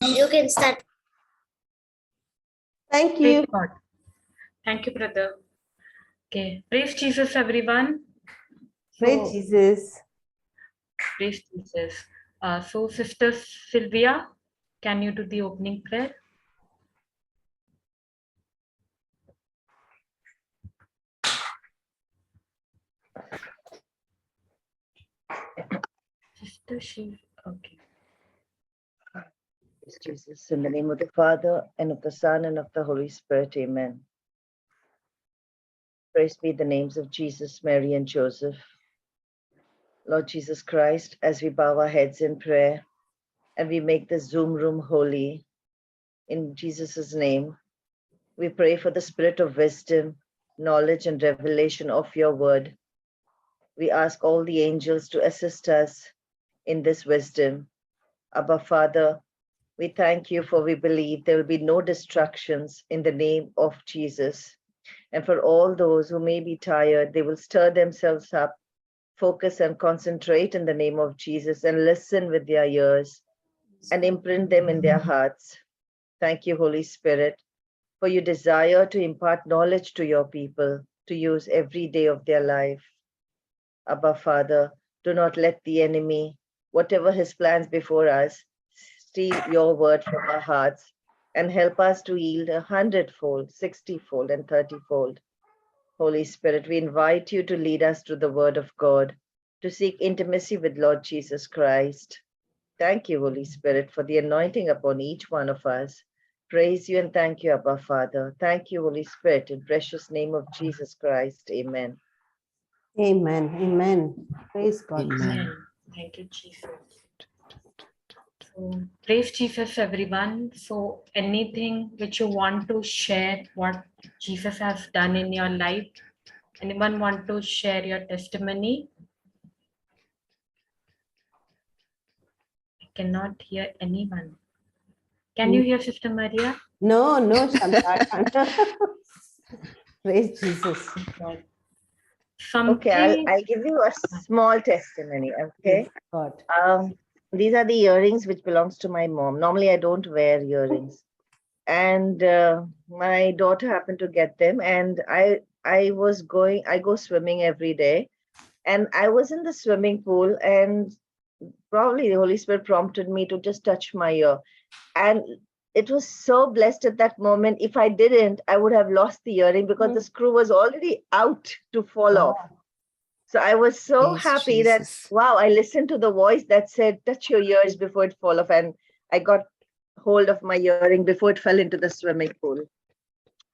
You can start. Thank Praise you. God. Thank you, brother. Okay. Praise Jesus, everyone. Praise Jesus. Praise Jesus. So, Sister Sylvia, can you do the opening prayer? Sister, okay. Praise Jesus, in the name of the Father, and of the Son, and of the Holy Spirit, amen. Praise be the names of Jesus, Mary, and Joseph. Lord Jesus Christ, as we bow our heads in prayer, and we make the Zoom room holy, in Jesus' name, we pray for the spirit of wisdom, knowledge, and revelation of your word. We ask all the angels to assist us in this wisdom. Abba, Father, we thank you, for we believe there will be no distractions in the name of Jesus. And for all those who may be tired, they will stir themselves up, focus and concentrate in the name of Jesus, and listen with their ears and imprint them in their hearts. Thank you, Holy Spirit, for you desire to impart knowledge to your people to use every day of their life. Abba, Father, do not let the enemy, whatever his plans before us, steal your word from our hearts, and help us to yield 100-fold, 60-fold, and 30-fold. Holy Spirit, we invite you to lead us to the word of God, to seek intimacy with Lord Jesus Christ. Thank you, Holy Spirit, for the anointing upon each one of us. Praise you and thank you, Abba, Father. Thank you, Holy Spirit, in precious name of Jesus Christ. Amen. Amen. Amen. Praise God. Amen. Thank you, Jesus. So, praise Jesus, everyone. So, anything which you want to share, what Jesus has done in your life? Anyone want to share your testimony? I cannot hear anyone. Can you hear Sister Maria? No, no, Shanta. Praise Jesus. God. Okay, I'll give you a small testimony, okay? God. These are the earrings which belongs to my mom. Normally, I don't wear earrings. And my daughter happened to get them, and I go swimming every day. And I was in the swimming pool, and probably the Holy Spirit prompted me to just touch my ear. And it was so blessed at that moment. If I didn't, I would have lost the earring because the screw was already out to fall off. So I was so Praise happy Jesus. that, wow, I listened to the voice that said, touch your ears before it fall off. And I got hold of my earring before it fell into the swimming pool.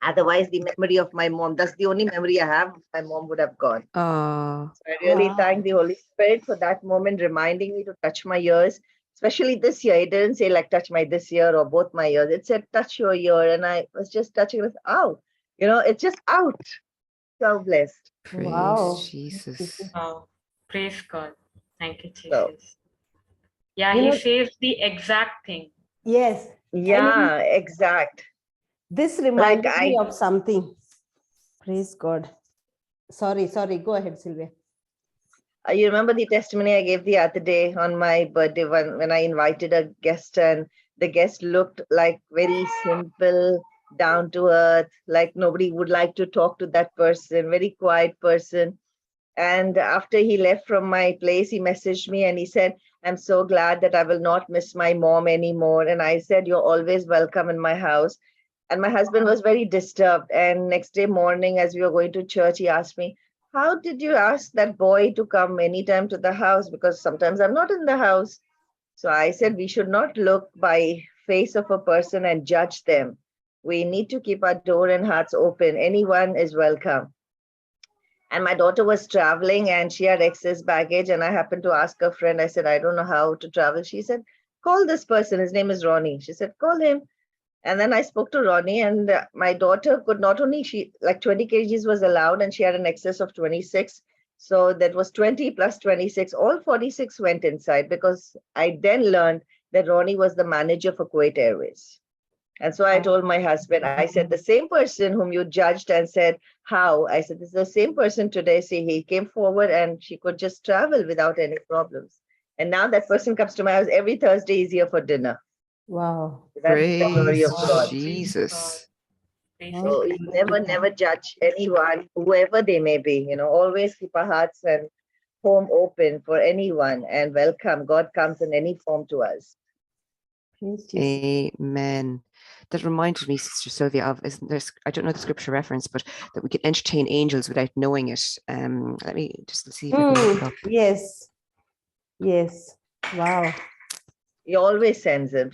Otherwise, the memory of my mom, that's the only memory I have, my mom would have gone. So I really thank the Holy Spirit for that moment, reminding me to touch my ears, especially this year. It didn't say like touch my this ear or both my ears. It said touch your ear. And I was just touching it. Out. It's just out. So blessed. Praise Jesus. Wow. Praise God. Thank you, Jesus. So, yeah, he says the exact thing. Yes. Yeah, exact. This reminded me of something. Praise God. Sorry. Go ahead, Sylvia. You remember the testimony I gave the other day on my birthday when I invited a guest, and the guest looked like very simple, down to earth, like nobody would like to talk to that person, very quiet person. And after he left from my place, he messaged me and he said, I'm so glad that I will not miss my mom anymore. And I said, you're always welcome in my house. And my husband was very disturbed. And next day morning, as we were going to church, he asked me, how did you ask that boy to come anytime to the house? Because sometimes I'm not in the house. So I said, we should not look by face of a person and judge them. We need to keep our door and hearts open. Anyone is welcome. And my daughter was traveling and she had excess baggage. And I happened to ask a friend, I said, I don't know how to travel. She said, call this person. His name is Ronnie. She said, call him. And then I spoke to Ronnie, and my daughter could not only, she like 20 kgs was allowed and she had an excess of 26. So that was 20 plus 26, all 46 went inside, because I then learned that Ronnie was the manager for Kuwait Airways. And so I told my husband, I said, the same person whom you judged and said, how? I said, this is the same person today. See, he came forward and she could just travel without any problems. And now that person comes to my house every Thursday, he's here for dinner. Wow. That's the glory of Praise God. Jesus. So you never judge anyone, whoever they may be. Always keep our hearts and home open for anyone and welcome. God comes in any form to us. Amen. That reminded me, Sister Sylvia, of I don't know the scripture reference, but that we can entertain angels without knowing it. Let me just see if I can look it up. Yes. Yes. Wow. He always sends it,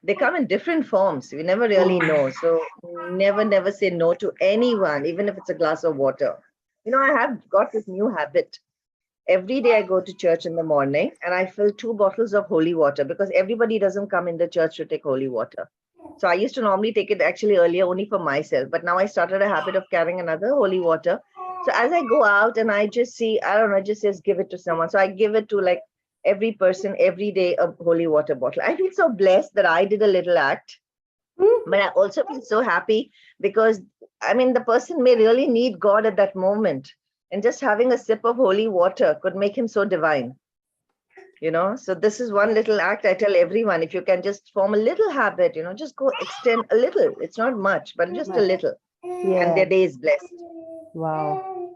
They come in different forms. We never really know. So never say no to anyone, even if it's a glass of water. I have got this new habit. Every day I go to church in the morning and I fill 2 bottles of holy water because everybody doesn't come in the church to take holy water. So I used to normally take it actually earlier only for myself, but now I started a habit of carrying another holy water. So as I go out and I just see, I don't know, just give it to someone. So I give it to like every person every day a holy water bottle. I feel so blessed that I did a little act, but I also feel so happy because the person may really need God at that moment. And just having a sip of holy water could make him so divine, So this is one little act I tell everyone. If you can just form a little habit, just go extend a little. It's not much, but just a little. Yeah. And their day is blessed. Wow.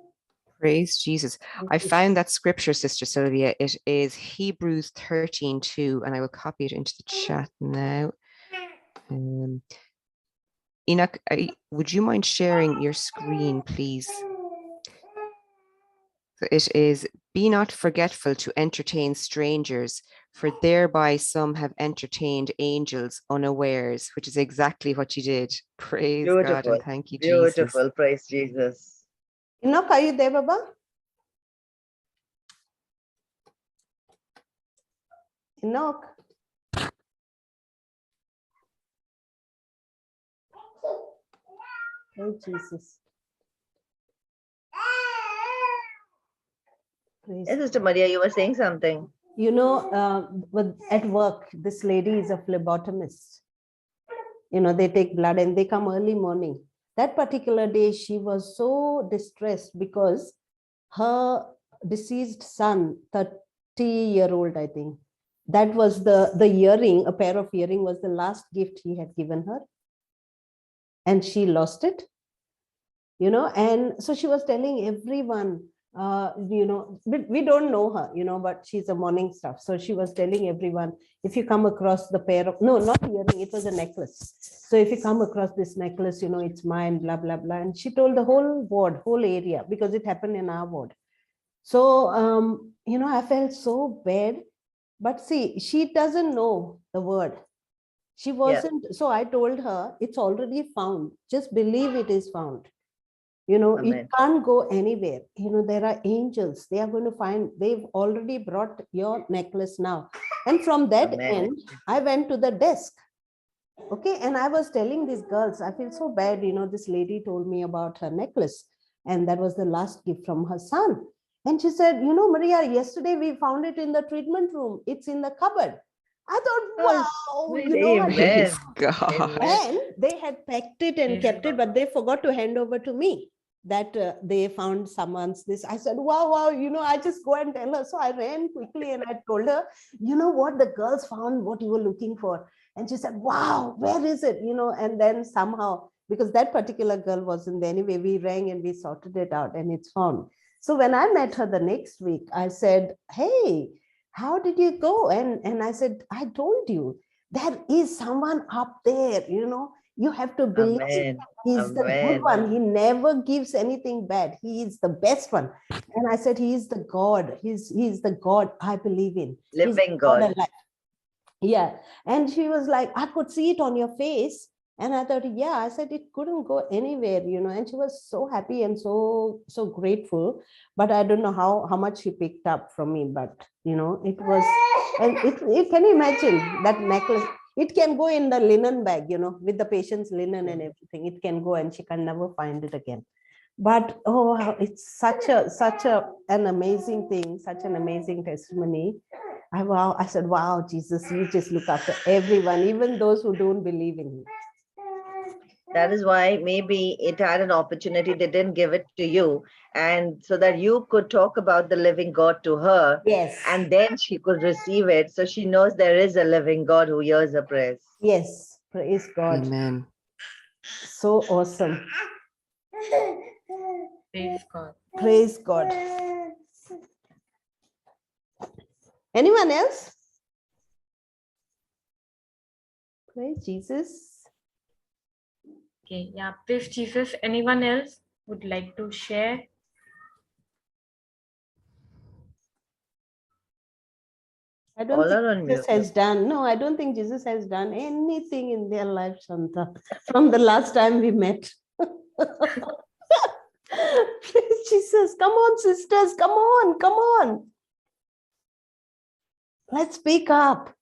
Praise Jesus. I found that scripture, Sister Sylvia. It is Hebrews 13:2, and I will copy it into the chat now. Enoch, would you mind sharing your screen, please? So it is, be not forgetful to entertain strangers, for thereby some have entertained angels unawares, which is exactly what you did. Praise God and thank you, Jesus. Beautiful. Praise Jesus. Enoch, are you there, Baba? Enoch. Oh, Jesus. Yes, Sister Maria, you were saying something. At work, this lady is a phlebotomist. They take blood and they come early morning. That particular day, she was so distressed because her deceased son, 30-year-old, I think, that was the earring, a pair of earring was the last gift he had given her. And she lost it, and so she was telling everyone, we don't know her, but she's a morning staff. So she was telling everyone, if you come across the pair of, no, not earring, it was a necklace. So if you come across this necklace, it's mine, blah, blah, blah. And she told the whole ward, whole area, because it happened in our ward. So, I felt so bad, but see, she doesn't know the word. She wasn't. So I told her, it's already found. Just believe it is found. Amen. You can't go anywhere. There are angels. They are going to find, they've already brought your necklace now. And from that end, I went to the desk. Okay. And I was telling these girls, I feel so bad. This lady told me about her necklace. And that was the last gift from her son. And she said, Maria, yesterday we found it in the treatment room. It's in the cupboard. I thought, wow, Praise God. And they had packed it and kept it, but they forgot to hand over to me that they found someone's this. I said, wow, I just go and tell her. So I ran quickly and I told her, what, the girls found what you were looking for. And she said, wow, where is it? And then somehow, because that particular girl wasn't there anyway, we rang and we sorted it out and it's found. So when I met her the next week, I said, hey, how did you go? And I said, I told you, there is someone up there, you have to believe. Amen. He's the good one. He never gives anything bad. He is the best one. And I said, he is the God. He's the God I believe in. Living God. Yeah. And she was like, I could see it on your face. And I thought, yeah, I said, it couldn't go anywhere, and she was so happy and so grateful. But I don't know how much she picked up from me, but, it was, and it can you imagine that necklace? It can go in the linen bag, with the patient's linen and everything. It can go and she can never find it again. But, oh, it's such an amazing thing, such an amazing testimony. I said, wow, Jesus, you just look after everyone, even those who don't believe in you. That is why maybe it had an opportunity. They didn't give it to you. And so that you could talk about the living God to her. Yes. And then she could receive it. So she knows there is a living God who hears her prayers. Yes. Praise God. Amen. So awesome. Praise God. Praise God. Anyone else? Praise Jesus. Okay, yeah, praise Jesus. Anyone else would like to share? I don't All think are on Jesus mute. has done. No, I don't think Jesus has done anything in their life, Shanta, from the last time we met. Praise Jesus. Come on, sisters. Come on. Come on. Let's speak up.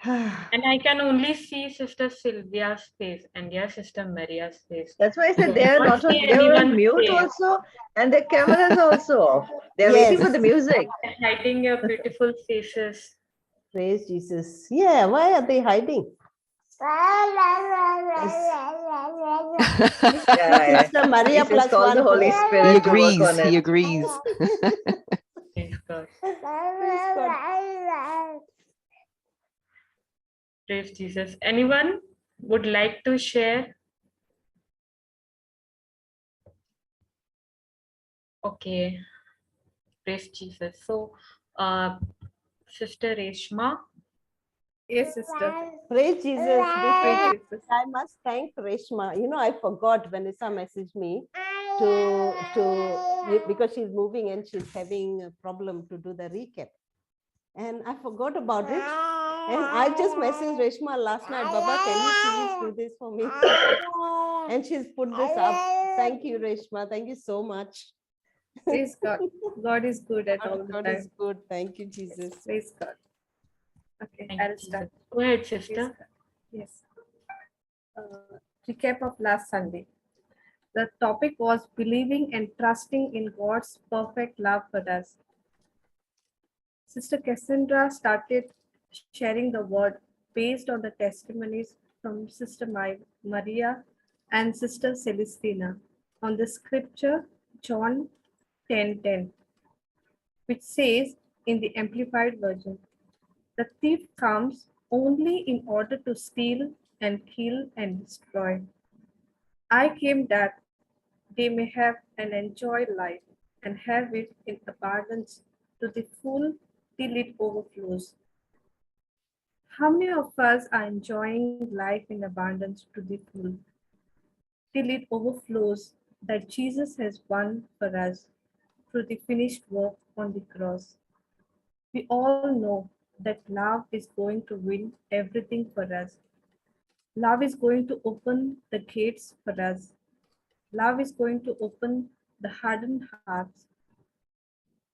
And I can only see Sister Sylvia's face and your Sister Maria's face. That's why I said they are not on, see they were on anyone's mute face. also, and their cameras are also off. They're Yes. waiting for the music. Hiding your beautiful faces. Praise Jesus. Yeah, why are they hiding? Yeah, Sister Maria He says, plus call one. the Holy Praise Spirit to work on He it. agrees. Praise God. God. Praise Jesus. Anyone would like to share? Okay. Praise Jesus. So, Sister Reshma. Yes, sister. Praise Jesus. Praise Jesus. I must thank Reshma. You know, I forgot Vanessa messaged me to because she's moving and she's having a problem to do the recap. And I forgot about it. And I just messaged Reshma last night, Baba, can you please do this for me? And she's put this up. Thank you, Reshma. Thank you so much. Praise God. God is good at all the God time. is good. Thank you, Jesus. Praise God. Okay, Thank I'll you, start. Jesus. Go ahead, Praise Sister. God. Yes. Recap of last Sunday. The topic was believing and trusting in God's perfect love for us. Sister Cassandra started sharing the word based on the testimonies from Sister Maria and Sister Celestina on the scripture John 10:10, which says in the Amplified Version, "The thief comes only in order to steal and kill and destroy. I came that they may have and enjoy life and have it in abundance to the full till it overflows." How many of us are enjoying life in abundance to the full till it overflows that Jesus has won for us through the finished work on the cross? We all know that love is going to win everything for us. Love is going to open the gates for us. Love is going to open the hardened hearts.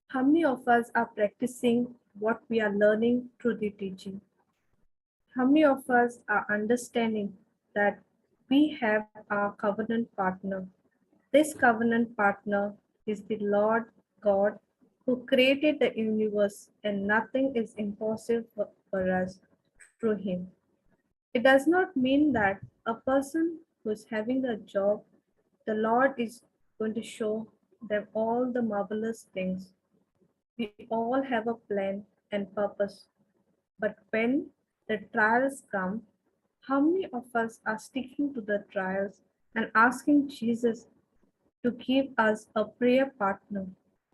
How many of us are practicing what we are learning through the teaching? How many of us are understanding that we have our covenant partner? This covenant partner is the Lord God who created the universe, and nothing is impossible for us through Him. It does not mean that a person who is having a job, the Lord is going to show them all the marvelous things. We all have a plan and purpose. But when the trials come, how many of us are sticking to the trials and asking Jesus to give us a prayer partner,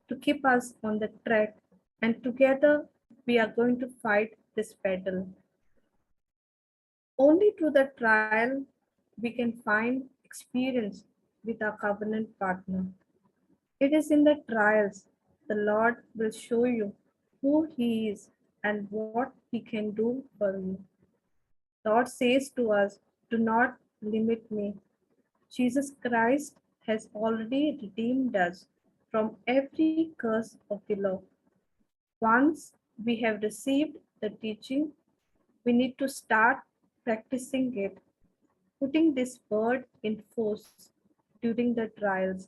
to keep us on the track, and together we are going to fight this battle? Only through the trial we can find experience with our covenant partner. It is in the trials the Lord will show you who He is and what He can do for you. Lord says to us, "Do not limit me." Jesus Christ has already redeemed us from every curse of the law. Once we have received the teaching, we need to start practicing it, putting this word in force during the trials.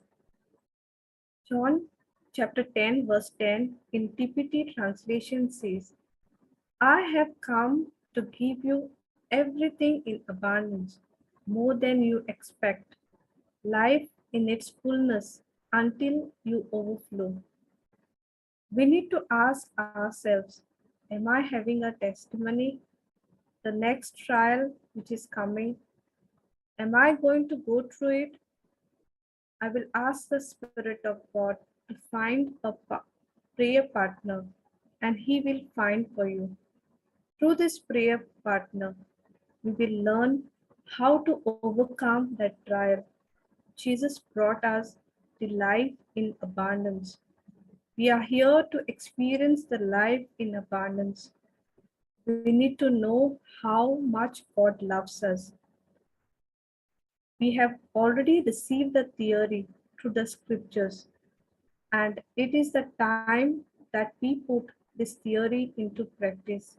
John chapter 10, verse 10 in TPT translation says, "I have come to give you everything in abundance, more than you expect, life in its fullness until you overflow. We need to ask ourselves, am I having a testimony? The next trial which is coming, am I going to go through it? I will ask the Spirit of God to find a prayer partner, and He will find for you. Through this prayer partner, we will learn how to overcome that trial. Jesus brought us the life in abundance. We are here to experience the life in abundance. We need to know how much God loves us. We have already received the theory through the scriptures, and it is the time that we put this theory into practice.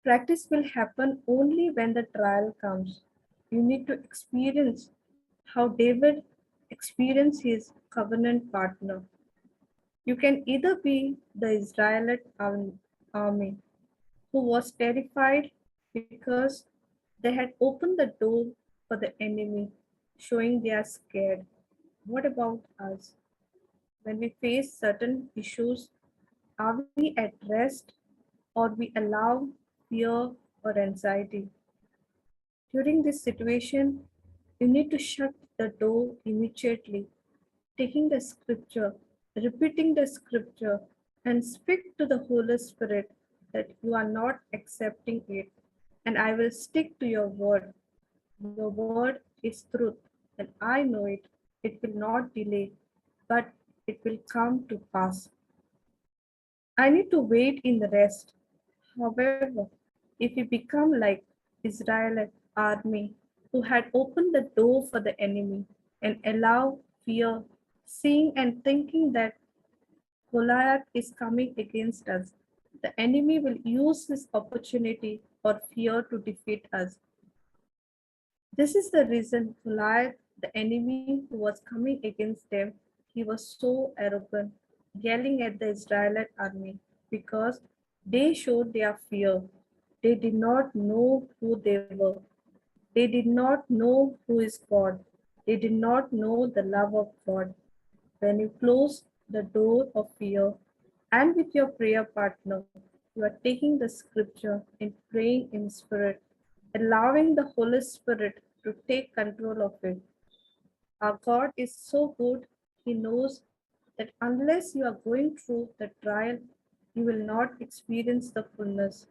Practice will happen only when the trial comes. You need to experience how David experienced his covenant partner. You can either be the Israelite army who was terrified because they had opened the door for the enemy, showing they are scared. What about us? When we face certain issues, are we at rest or we allow fear or anxiety? During this situation, you need to shut the door immediately, taking the scripture, repeating the scripture, and speak to the Holy Spirit that you are not accepting it, and I will stick to your word. Your word is truth, and I know it. It will not delay, but it will come to pass. I need to wait in the rest. However, if we become like Israel army who had opened the door for the enemy and allow fear, seeing and thinking that Goliath is coming against us, the enemy will use this opportunity or fear to defeat us. This is the reason Goliath, the enemy who was coming against them, he was so arrogant, yelling at the Israelite army because they showed their fear. They did not know who they were. They did not know who is God. They did not know the love of God. When you close the door of fear and with your prayer partner, you are taking the scripture and praying in spirit, allowing the Holy Spirit to take control of it. Our God is so good, He knows that unless you are going through the trial, you will not experience the fullness.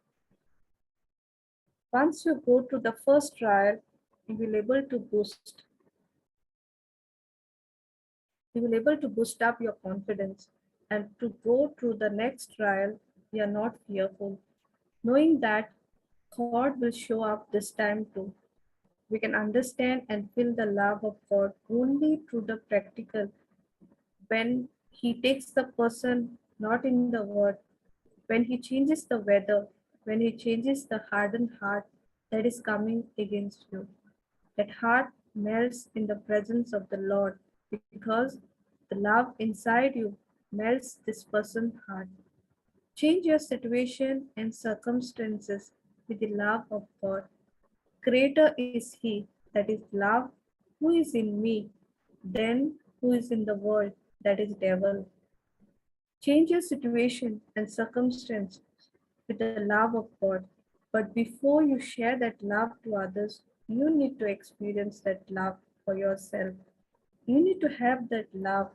Once you go to the first trial, you will able to boost. You will able to boost up your confidence, and to go through the next trial, you are not fearful, knowing that God will show up this time too. We can understand and feel the love of God only through the practical, when He takes the person not in the word, when He changes the weather, when He changes the hardened heart that is coming against you. That heart melts in the presence of the Lord because the love inside you melts this person's heart. Change your situation and circumstances with the love of God. Greater is He that is love who is in me than who is in the world, that is devil. Change your situation and circumstances with the love of God. But before you share that love to others, you need to experience that love for yourself. You need to have that love.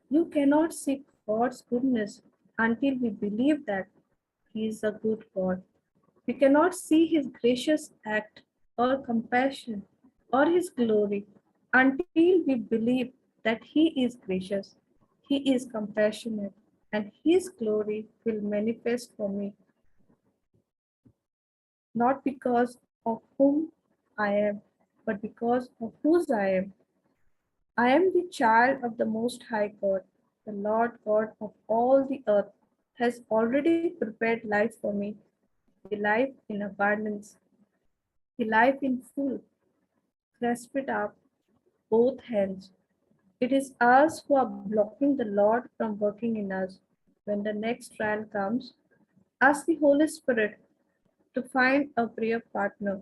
You cannot seek God's goodness until we believe that He is a good God. We cannot see His gracious act or compassion or His glory until we believe that He is gracious, He is compassionate, and His glory will manifest for me, not because of whom I am, but because of whose I am. I am the child of the Most High God, the Lord God of all the earth has already prepared life for me, the life in abundance, the life in full. Grasp it up, both hands. It is us who are blocking the Lord from working in us. When the next trial comes, ask the Holy Spirit to find a prayer partner.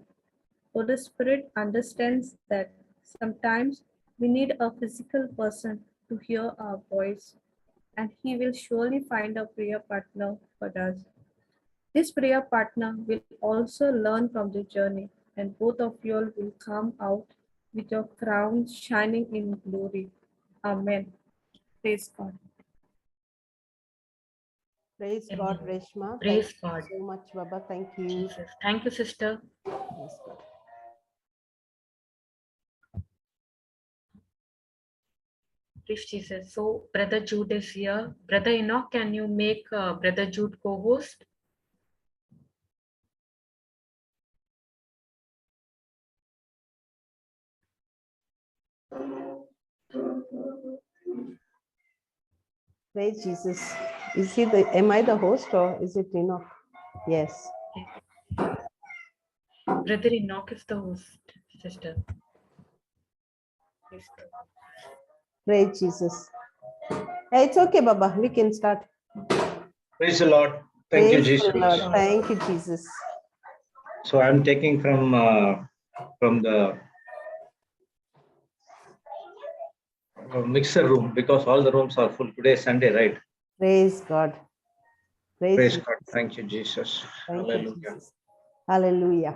Holy Spirit understands that sometimes we need a physical person to hear our voice, and He will surely find a prayer partner for us. This prayer partner will also learn from the journey, and both of you all will come out with your crowns shining in glory. Amen. Praise God. Praise Amen. God, Reshma. Thank Praise you God. so much, Baba. Thank you. Jesus. Thank you, sister. Praise God. Praise Jesus. So, Brother Jude is here. Brother Enoch, can you make Brother Jude co-host? Praise Jesus. Is he the? Am I the host or is it Enoch? Yes. Brother Enoch is the host, sister. Praise God. Praise Jesus. Hey, it's okay, Baba. We can start. Praise the Lord. Thank you, Praise Jesus. the Lord. Thank you, Jesus. So I'm taking from the mixer room because all the rooms are full. Today is Sunday, right? Praise God. Praise Jesus. God. Thank you, Jesus. Thank you, Hallelujah. Jesus. Hallelujah.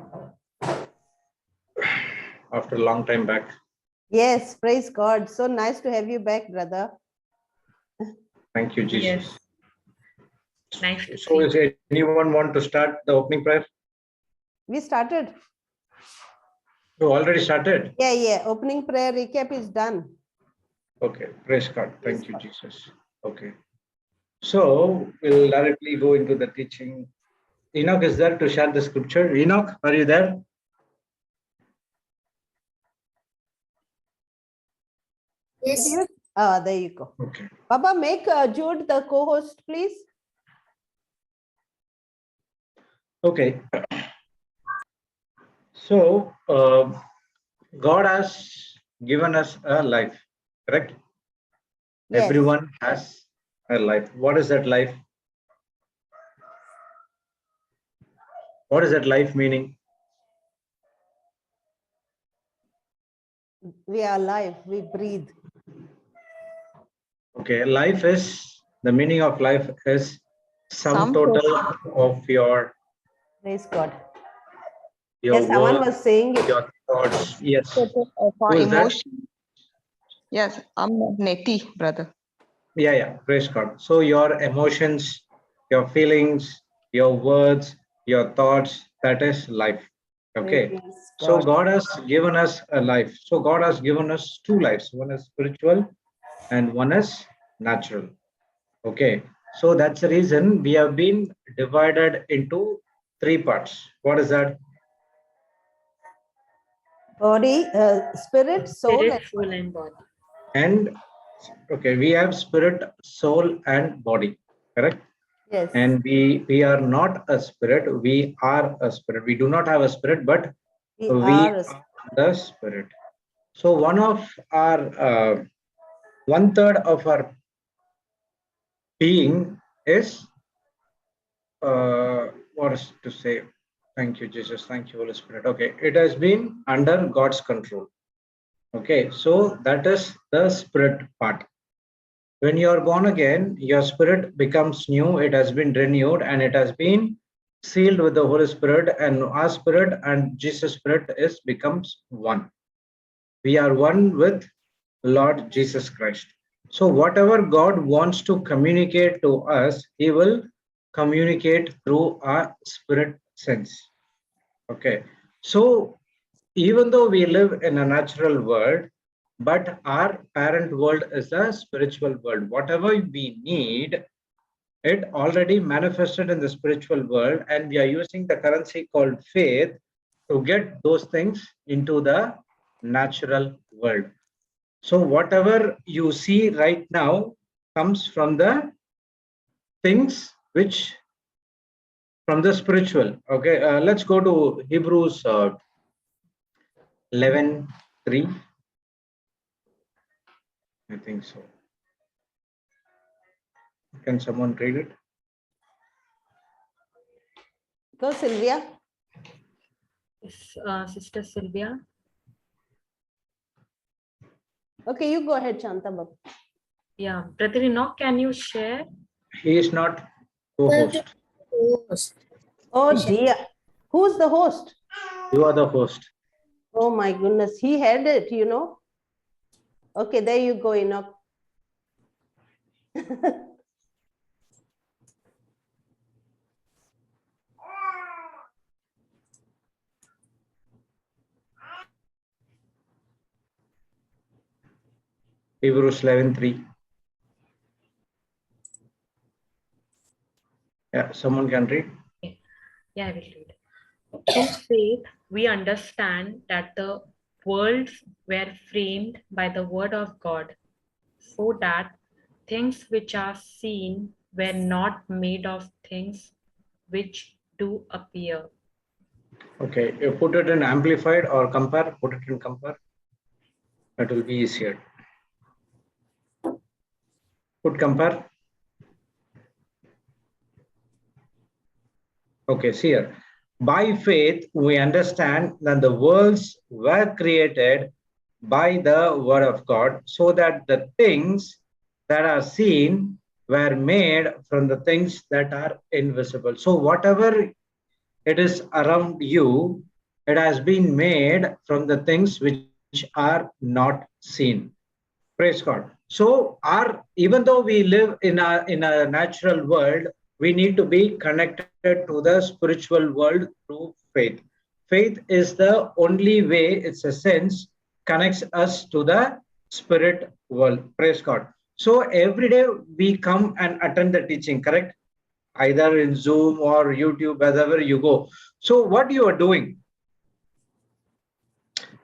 After a long time back. Yes, praise God. So nice to have you back, brother. Thank you, Jesus. Yes. Nice to So see. is anyone want to start the opening prayer? We started. You already started? Yeah. Opening prayer recap is done. Okay. Praise God. Praise Thank you, God. Jesus. Okay. So we'll directly go into the teaching. Enoch is there to share the scripture. Enoch, are you there? Yes. There you go. Okay. Baba, make Jude the co-host, please. Okay. So God has given us a life, correct? Yes. Everyone has a life. What is that life? What is that life meaning? We are alive. We breathe. Okay, life is, the meaning of life is sum total of your Praise God. Yes, someone words, was saying it. your thoughts. Yes. Total of our Who is that? emotion. Yes, I'm Neti, brother. Yeah. Praise God. So your emotions, your feelings, your words, your thoughts, that is life. Okay. Praise So God. God has given us a life. So God has given us two lives. One is spiritual and one is natural. Okay. So that's the reason we have been divided into three parts. What is that? Body, spirit, soul, Spirit, soul, and body. And okay, we have spirit, soul, and body. Correct? yes. And we are not a spirit, we are a spirit. We do not have a spirit, but we we are. are the spirit. So one of our 1/3 of our being is what is to say? Thank you, Jesus. Thank you, Holy Spirit. Okay, it has been under God's control. Okay, so that is the spirit part. When you are born again, your spirit becomes new, it has been renewed, and it has been sealed with the Holy Spirit, and our spirit and Jesus' spirit is becomes one. We are one with Lord Jesus Christ. So whatever God wants to communicate to us, He will communicate through our spirit sense. Okay. So even though we live in a natural world, but our parent world is a spiritual world. Whatever we need, it already manifested in the spiritual world, and we are using the currency called faith to get those things into the natural world. So whatever you see right now comes from the things which from the spiritual. Okay, let's go to Hebrews 11:3. I think so. Can someone read it? Go, Sylvia. Sister Sylvia. Okay, you go ahead, Shanta Babu. Yeah, Brother Enoch, can you share? He is not co-host. Oh dear. Who's the host? You are the host. Oh my goodness. He had it, you know. Okay, there you go, Enoch. Hebrews 11:3. Yeah, someone can read. Yeah, I will read. Through faith, we understand that the worlds were framed by the word of God, so that things which are seen were not made of things which do appear. Okay, you put it in amplified or compare. Put it in compare. That will be easier. Put compare. Okay, see here. By faith, we understand that the worlds were created by the word of God, so that the things that are seen were made from the things that are invisible. So whatever it is around you, it has been made from the things which are not seen. Praise God. So even though we live in a natural world, we need to be connected to the spiritual world through faith. Faith is the only way, it's a sense, connects us to the spirit world. Praise God. So every day we come and attend the teaching, correct? Either in Zoom or YouTube, wherever you go. So what you are doing,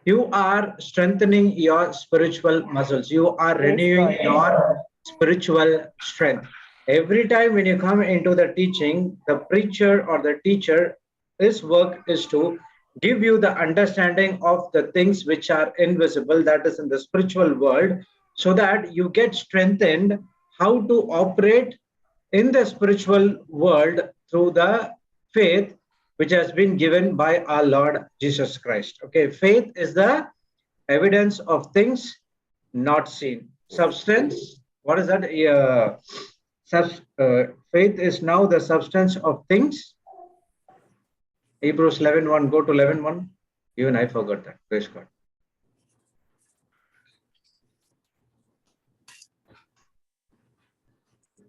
you are strengthening your spiritual muscles. You are renewing your spiritual strength. Every time when you come into the teaching, the preacher or the teacher, his work is to give you the understanding of the things which are invisible, that is in the spiritual world, so that you get strengthened how to operate in the spiritual world through the faith which has been given by our Lord Jesus Christ. Okay, faith is the evidence of things not seen. Substance, what is that? Faith is now the substance of things. Hebrews 11:1. Go to 11:1. Even I forgot that. Praise God.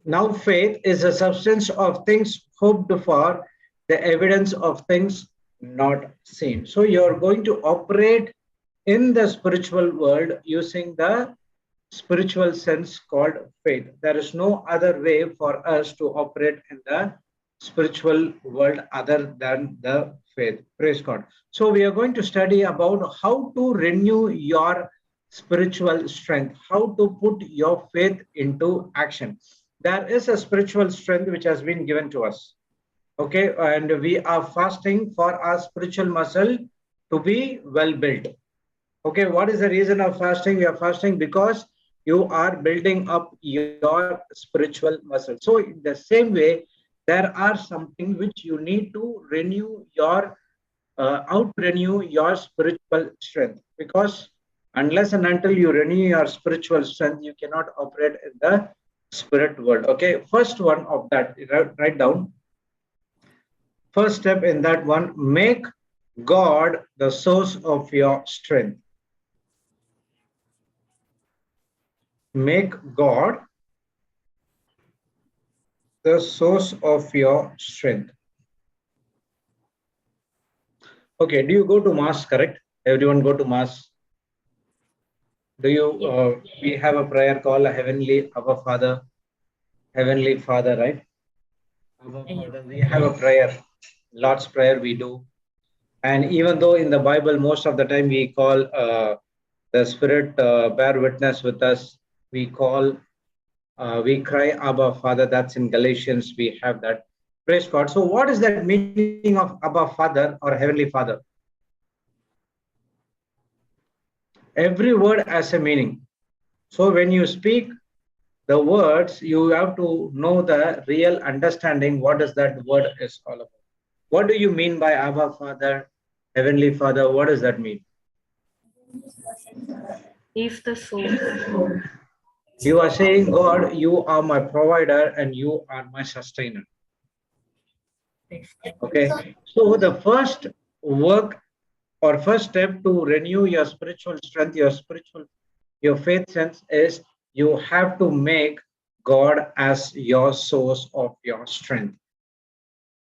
Now faith is a substance of things hoped for, the evidence of things not seen. So you're going to operate in the spiritual world using the spiritual sense called faith. There is no other way for us to operate in the spiritual world other than the faith. Praise God. So we are going to study about how to renew your spiritual strength, how to put your faith into action. There is a spiritual strength which has been given to us. Okay, and we are fasting for our spiritual muscle to be well built. Okay, what is the reason of fasting? You are fasting because you are building up your spiritual muscle. So in the same way, there are something which you need to renew your out-renew your spiritual strength, because unless and until you renew your spiritual strength, you cannot operate in the spirit world. Okay, first one of that, write down. First step in that one, make God the source of your strength. Make God the source of your strength. Okay, do you go to Mass, correct? Everyone go to Mass. Do you, we have a prayer called Heavenly Abba Father, Heavenly Father, right? Abba Father, we have a prayer, Lord's Prayer we do. And even though in the Bible, most of the time we call the Spirit bear witness with us, we call, we cry Abba Father, that's in Galatians, we have that. Praise God. So what is that meaning of Abba Father or Heavenly Father? Every word has a meaning. So when you speak the words, you have to know the real understanding what is that word is all about. What do you mean by Abba Father? Heavenly Father, what does that mean? He's the source. You are saying, God, you are my provider and you are my sustainer. Okay. So the first work or first step to renew your spiritual strength, your faith sense is you have to make God as your source of your strength.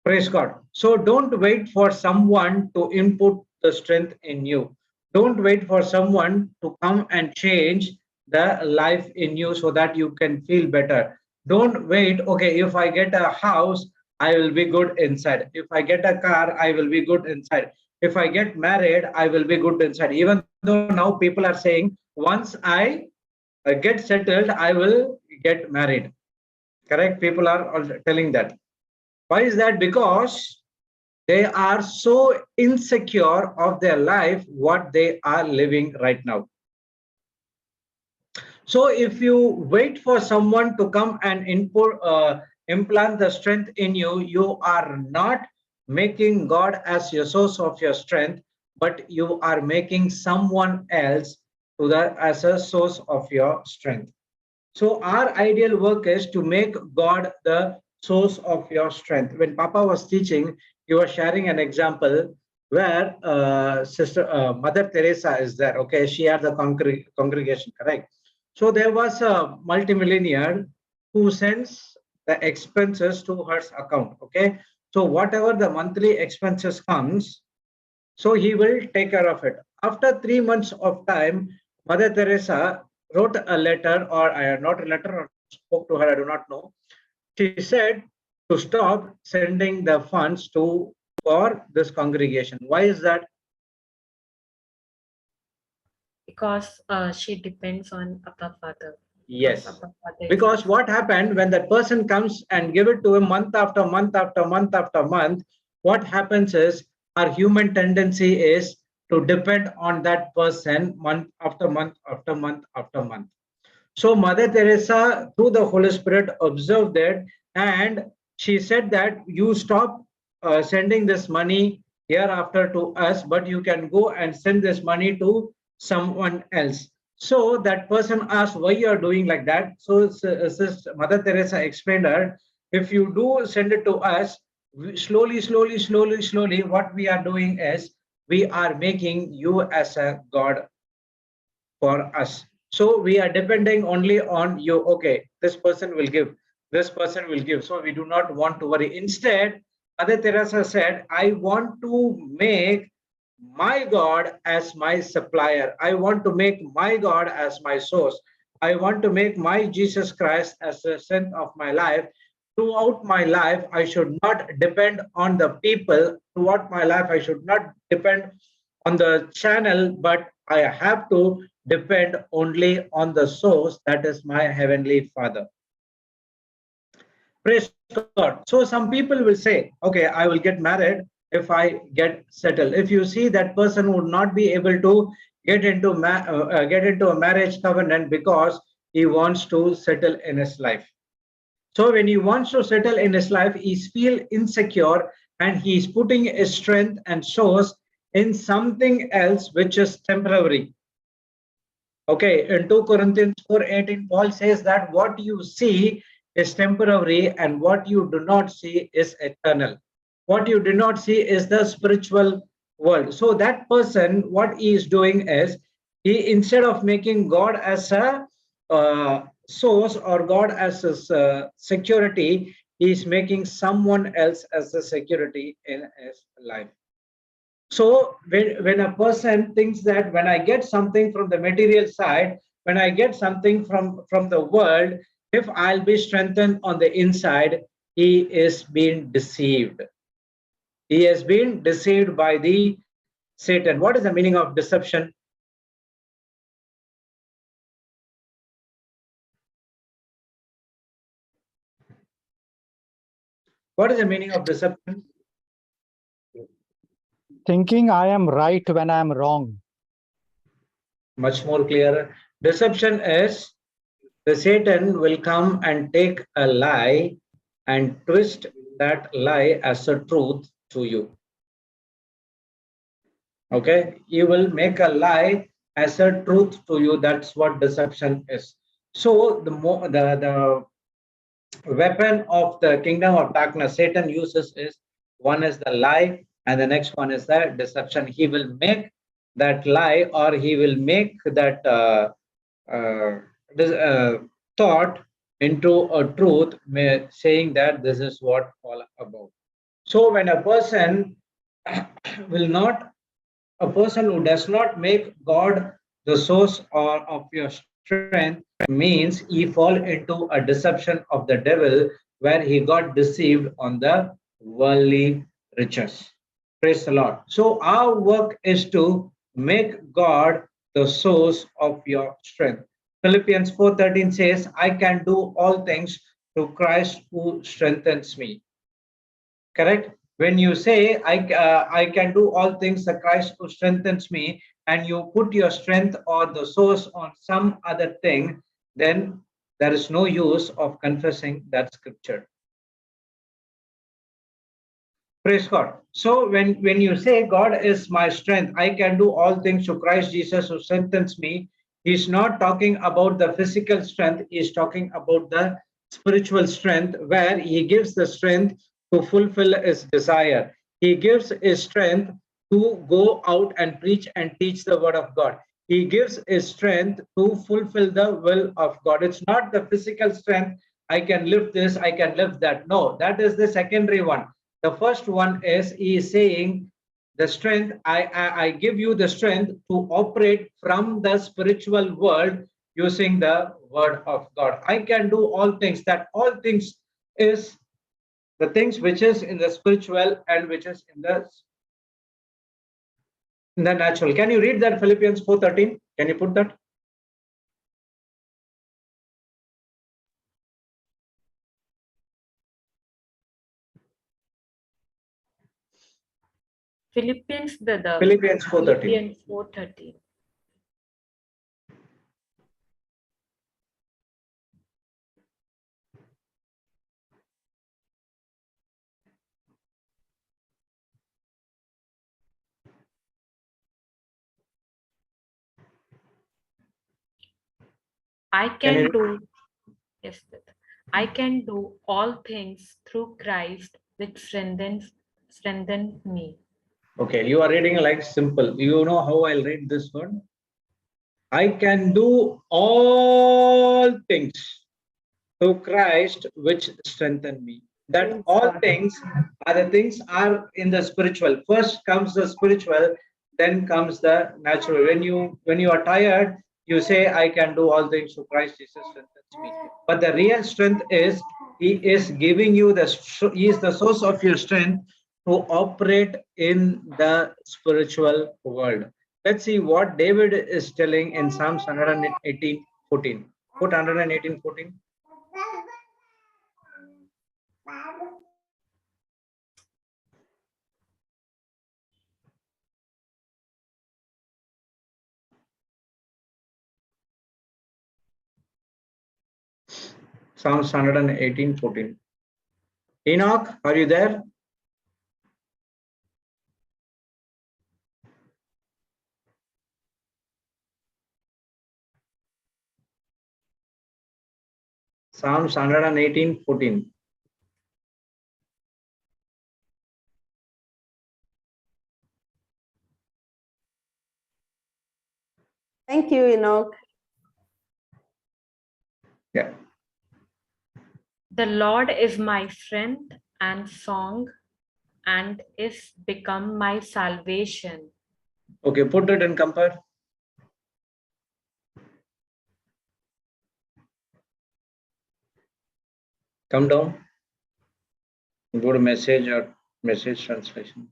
Praise God. So don't wait for someone to input the strength in you. Don't wait for someone to come and change the life in you so that you can feel better. Don't wait, okay, if I get a house, I will be good inside. If I get a car, I will be good inside. If I get married, I will be good inside. Even though now people are saying, once I get settled, I will get married. Correct? People are all telling that. Why is that? Because they are so insecure of their life, what they are living right now. So if you wait for someone to come and implant the strength in you, you are not making God as your source of your strength, but you are making someone else as a source of your strength. So our ideal work is to make God the source of your strength. When Papa was teaching, he was sharing an example where Mother Teresa is there. Okay, she had the congregation, correct? So there was a multimillionaire who sends the expenses to her account. Okay, so whatever the monthly expenses comes, so he will take care of it. After 3 months of time, Mother Teresa wrote a letter, or not a letter, or spoke to her, I do not know. She said to stop sending the funds for this congregation. Why is that? Because she depends on Papa Father. Yes. Because what happened when that person comes and give it to him month after month after month after month, what happens is our human tendency is to depend on that person month after month after month after month. So Mother Teresa, through the Holy Spirit, observed that, and she said that you stop sending this money hereafter to us, but you can go and send this money to someone else. So that person asked, why you are doing like that? So Mother Teresa explained her, if you do send it to us, slowly, what we are doing is we are making you as a God for us. So we are depending only on you. Okay, this person will give, this person will give. So we do not want to worry. Instead, Mother Teresa said, I want to make my God as my supplier. I want to make my God as my source. I want to make my Jesus Christ as the center of my life. Throughout my life, I should not depend on the people. Throughout my life, I should not depend on the channel, but I have to depend only on the source, that is my Heavenly Father. Praise God. So some people will say, okay, I will get married if I get settled. If you see that person would not be able to get into a marriage covenant because he wants to settle in his life. So when he wants to settle in his life, he's feel insecure and he's putting his strength and source in something else which is temporary. Okay, in 2 Corinthians 4:18, Paul says that what you see is temporary and what you do not see is eternal. What you do not see is the spiritual world. So that person, what he is doing is, he, instead of making God as a source or God as a security, he is making someone else as a security in his life. So when a person thinks that when I get something from the material side, when I get something from the world, if I'll be strengthened on the inside, he is being deceived. He has been deceived by the Satan. What is the meaning of deception? What is the meaning of deception? Thinking I am right when I am wrong. Much more clearer. Deception is the Satan will come and take a lie and twist that lie as a truth to you. Okay, he will make a lie as a truth to you. That's what deception is. So the weapon of the kingdom of darkness Satan uses is, one is the lie and the next one is the deception. He will make that lie, or he will make that thought into a truth, saying that this is what all about. So when a person will not, a person who does not make God the source or of your strength, means he fall into a deception of the devil, where he got deceived on the worldly riches. Praise the Lord. So our work is to make God the source of your strength. Philippians 4:13 says, I can do all things through Christ who strengthens me. Correct? When you say, I can do all things the Christ who strengthens me, and you put your strength or the source on some other thing, then there is no use of confessing that scripture. Praise God. So when you say God is my strength, I can do all things through Christ Jesus who strengthens me, he's not talking about the physical strength, he's talking about the spiritual strength, where he gives the strength to fulfill his desire. He gives his strength to go out and preach and teach the word of God. He gives his strength to fulfill the will of God. It's not the physical strength, I can lift this, I can lift that. No, that is the secondary one. The first one is, he is saying the strength, I give you the strength to operate from the spiritual world using the word of God. I can do all things. That all things is the things which is in the spiritual and which is in the natural. Can you read that Philippians 4:13? Can you put that? Philippians, brother. Philippians 4:13. Philippians 4:13. I can do, yes, brother. I can do all things through Christ, which strengthens me. Okay, you are reading like simple. You know how I'll read this word? I can do all things through Christ which strengthen me. That all things are the things are in the spiritual. First comes the spiritual, then comes the natural. When you are tired, you say, I can do all things through Christ Jesus strengthens me. But the real strength is, he is giving you he is the source of your strength to operate in the spiritual world. Let's see what David is telling in Psalms 118:14. Put 118:14. Psalms 118:14. Enoch, are you there? Psalms 118:14. Thank you, Enoch. Yeah. The Lord is my strength and song, and is become my salvation. Okay, put it and compare. Come down. Go to message or message translation.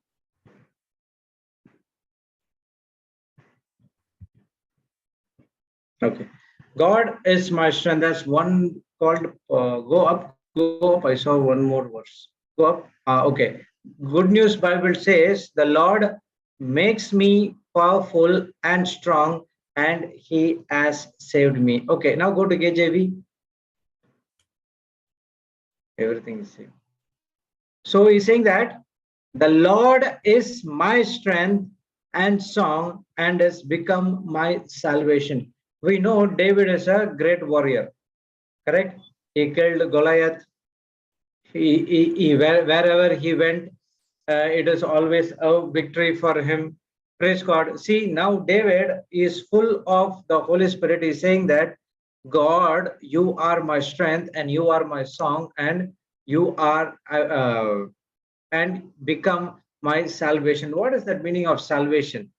Okay. God is my strength. That's one called go up, go up. I saw one more verse. Go up. Okay. Good News Bible says, the Lord makes me powerful and strong, and he has saved me. Okay, now go to KJV. Everything is saved. So he's saying that the Lord is my strength and song, and has become my salvation. We know David is a great warrior, correct? He killed Goliath. Wherever he went, it is always a victory for him. Praise God. See, now David is full of the Holy Spirit. He's saying that, God, you are my strength and you are my song, and you are and become my salvation. What is that meaning of salvation?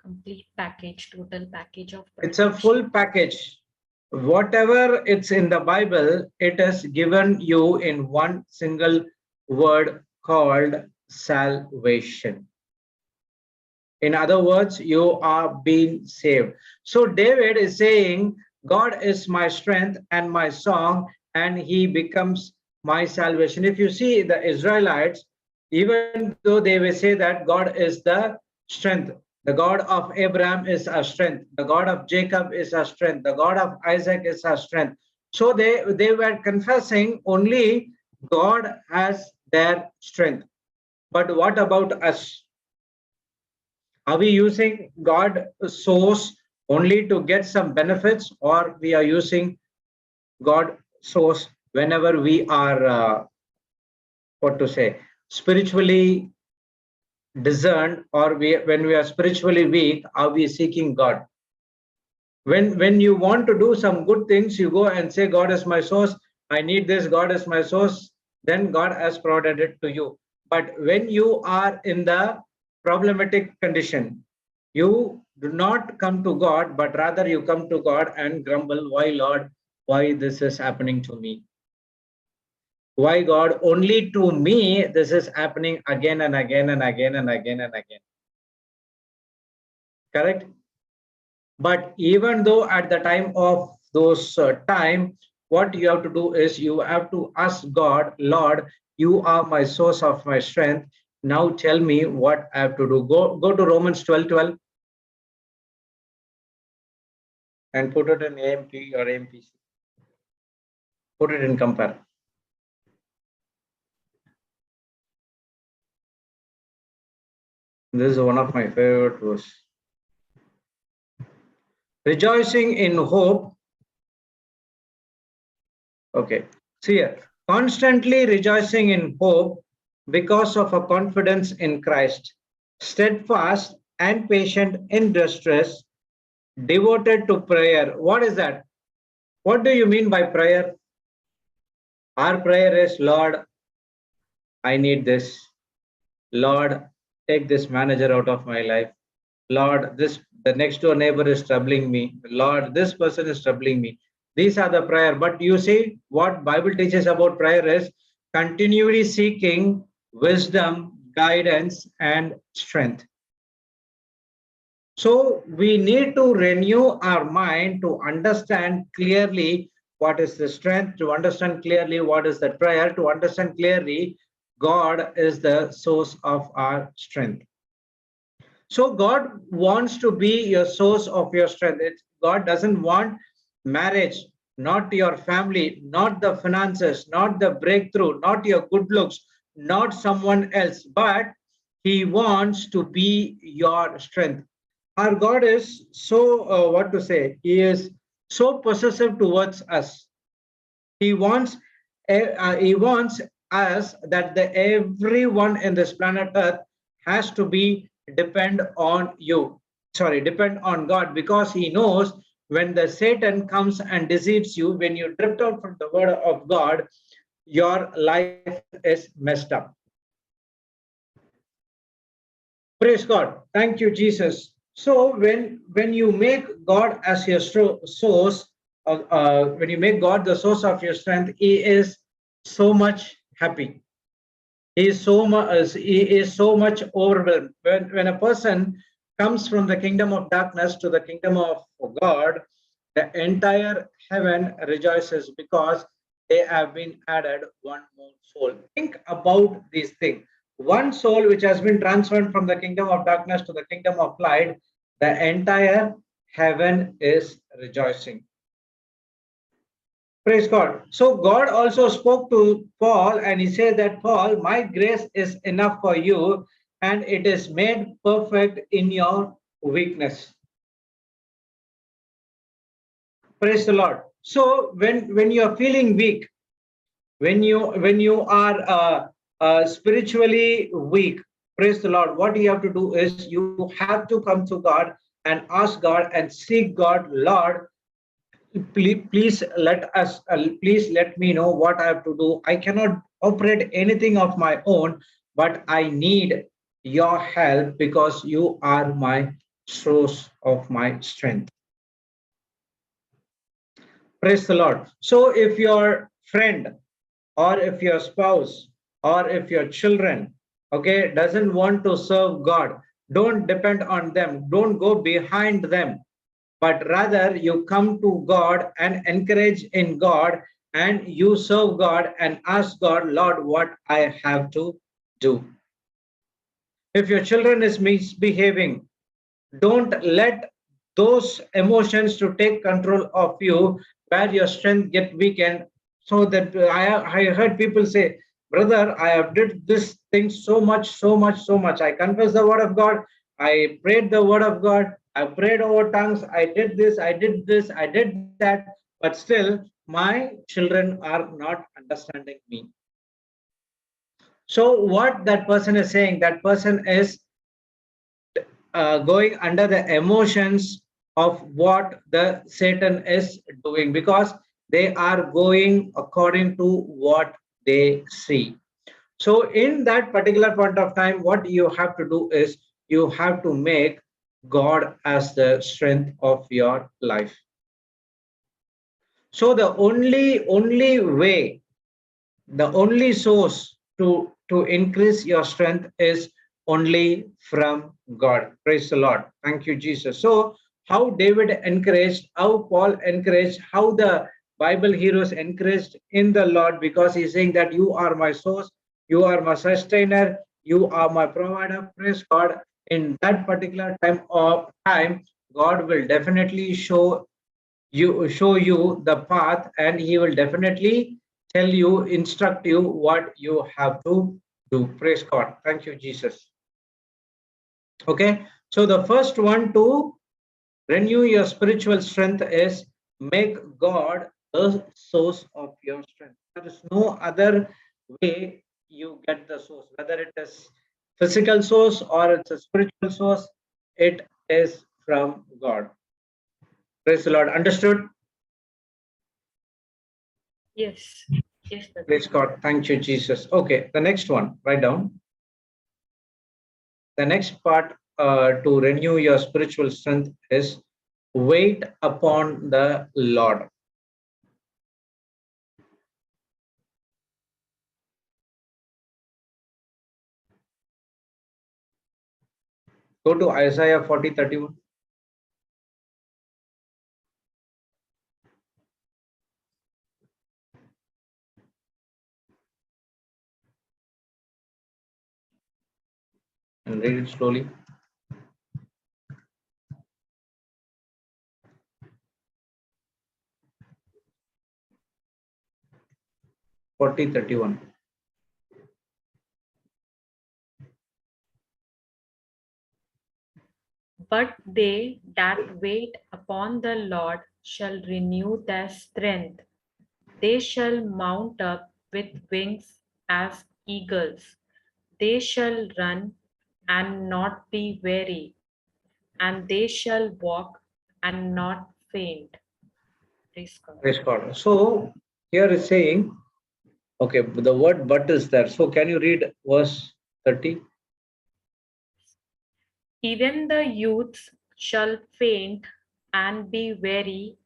Complete package, total package of It's a full package. Whatever it's in the Bible, it is given you in one single word called salvation. In other words, you are being saved. So David is saying, God is my strength and my song, and he becomes my salvation. If you see the Israelites, even though they will say that God is the strength, the God of Abraham is our strength, the God of Jacob is our strength, the God of Isaac is our strength. So they were confessing only God has their strength. But what about us? Are we using God source only to get some benefits, or we are using God source whenever we are, what to say, spiritually discerned, or when we are spiritually weak, are we seeking God? When you want to do some good things, you go and say, God is my source, I need this, God is my source, then God has provided it to you. But when you are in the problematic condition, you do not come to God, but rather you come to God and grumble, why Lord, why this is happening to me? Why God, only to me this is happening again and again and again and again and again. Correct? But even though at the time of those time, what you have to do is you have to ask God, Lord, you are my source of my strength. Now tell me what I have to do. Go to Romans 12:12 and put it in AMP or AMPC. Put it in compare. This is one of my favorite verses. Rejoicing in hope. Okay, see here. Constantly rejoicing in hope because of a confidence in Christ. Steadfast and patient in distress. Devoted to prayer. What is that? What do you mean by prayer? Our prayer is, Lord, I need this. Lord, take this manager out of my life. Lord, the next door neighbor is troubling me. Lord, this person is troubling me. These are the prayer. But you see, what Bible teaches about prayer is continually seeking wisdom, guidance, and strength. So we need to renew our mind to understand clearly what is the strength, to understand clearly what is the prayer, to understand clearly God is the source of our strength. So God wants to be your source of your strength. God doesn't want marriage, not your family, not the finances, not the breakthrough, not your good looks, not someone else, but he wants to be your strength. Our God is so, what to say, he is so possessive towards us. He wants us that everyone in this planet Earth has to be depend on God, because he knows when the Satan comes and deceives you, when you drift out from the word of God, your life is messed up. Praise God. Thank you, Jesus. So when you make God as your source, when you make God the source of your strength, he is so much happy. He is so much overwhelmed. When a person comes from the kingdom of darkness to the kingdom of God, the entire heaven rejoices because they have been added one more soul. Think about these things. One soul which has been transferred from the kingdom of darkness to the kingdom of light, the entire heaven is rejoicing. Praise God. So God also spoke to Paul and he said that, Paul, my grace is enough for you and it is made perfect in your weakness. Praise the Lord. So when you are feeling weak, when you are spiritually weak, praise the Lord, what you have to do is you have to come to God and ask God and seek God. Lord, please let me know what I have to do. I cannot operate anything of my own, but I need your help because you are my source of my strength. Praise the Lord. So if your friend or if your spouse or if your children, okay, doesn't want to serve God, don't depend on them, don't go behind them, but rather you come to God and encourage in God and you serve God and ask God, Lord, what I have to do. If your children is misbehaving, don't let those emotions to take control of you where your strength get weakened. So that I heard people say, brother, I have did this thing so much. I confess the word of God. I prayed the word of God. I prayed over tongues. I did this, I did that. But still, my children are not understanding me. So what that person is saying, that person is going under the emotions of what the Satan is doing, because they are going according to what they see. So in that particular point of time, what you have to do is you have to make God as the strength of your life. So the only way, the only source to increase your strength is only from God. Praise the Lord. Thank you, Jesus. So how David encouraged, how Paul encouraged, how the Bible heroes encouraged in the Lord, because he's saying that you are my source, you are my sustainer, you are my provider. Praise God. In that particular time, God will definitely show you the path, and he will definitely tell you, instruct you what you have to do. Praise God. Thank you, Jesus. Okay, so the first one to renew your spiritual strength is make God the source of your strength. There is no other way you get the source, whether it is physical source or it's a spiritual source, it is from God. Praise the Lord. Understood? Yes. Yes, brother. Praise God. Thank you, Jesus. Okay, the next one, write down. The next part to renew your spiritual strength is wait upon the Lord. Go to Isaiah 40:31. And read it slowly. (40:31). But they that wait upon the Lord shall renew their strength. They shall mount up with wings as eagles. They shall run and not be weary, and they shall walk and not faint. Praise God. Praise God. So here is saying, okay, the word but is there. So can you read verse 30? Even the youths shall faint and be weary,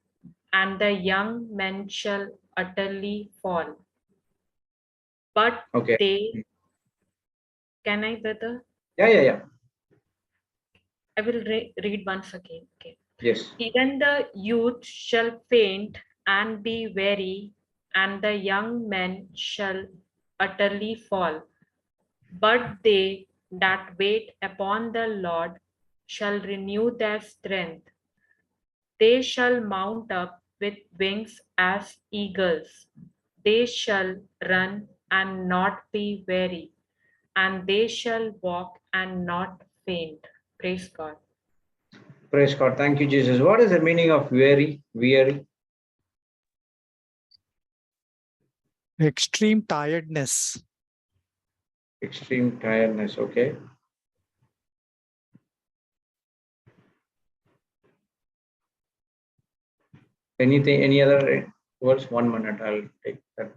and the young men shall utterly fall. But Okay. they, can I, brother? Yeah. I will read once again. Okay. Yes. Even the youth shall faint and be weary, and the young men shall utterly fall. But they that wait upon the Lord shall renew their strength. They shall mount up with wings as eagles. They shall run and not be weary, and they shall walk and not faint. Praise God. Praise God. Thank you, Jesus. What is the meaning of weary? Weary? Extreme tiredness. Extreme tiredness. Okay. Anything? Any other words? 1 minute. I'll take that.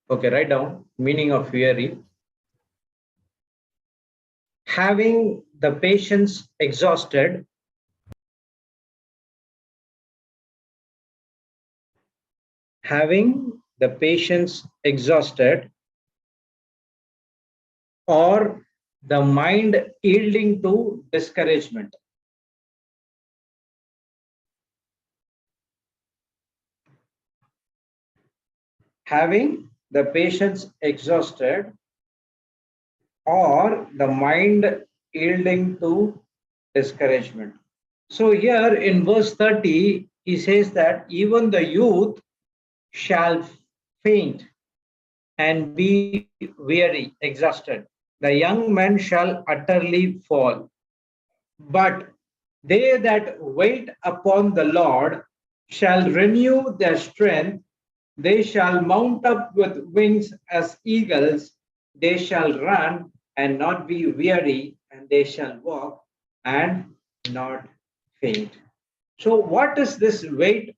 Okay, write down meaning of weary. Having the patience exhausted, having the patience exhausted, or the mind yielding to discouragement. Having the patience exhausted, or the mind yielding to discouragement. So here in verse 30, he says that even the youth shall faint and be weary, exhausted. The young men shall utterly fall. But they that wait upon the Lord shall renew their strength. They shall mount up with wings as eagles. They shall run and not be weary, and they shall walk and not faint. So, what is this wait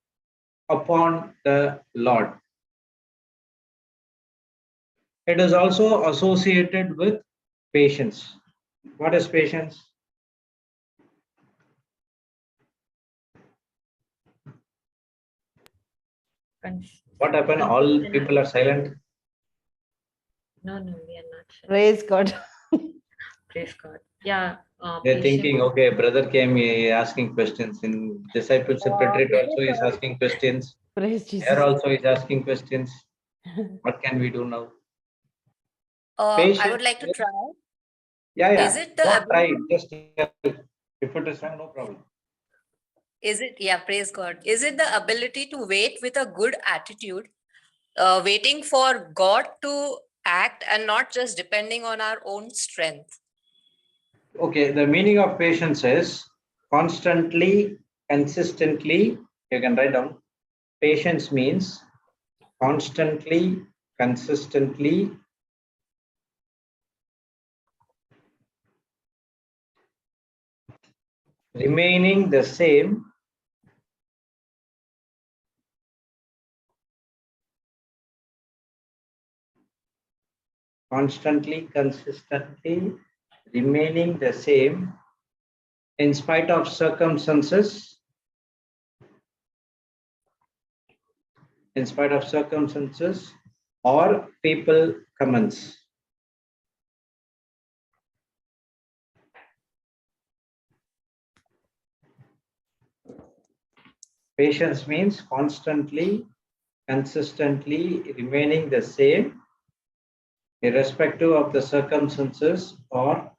upon the Lord? It is also associated with patience. What is patience? What happened? All people are silent. No, we are not sure. Praise God. Praise God. Yeah. They're thinking, okay, brother came asking questions. In discipleship retreat also is asking questions. Praise Jesus. Here also is asking questions. What can we do now? I would like to try. Yeah. Is it the Don't try it. Just if it is wrong, no problem. Praise God. Is it the ability to wait with a good attitude, waiting for God to act and not just depending on our own strength? Okay, the meaning of patience is constantly, consistently. You can write down. Patience means constantly, consistently, remaining the same, constantly, consistently, remaining the same in spite of circumstances, or people comments. Patience means constantly, consistently remaining the same, irrespective of the circumstances or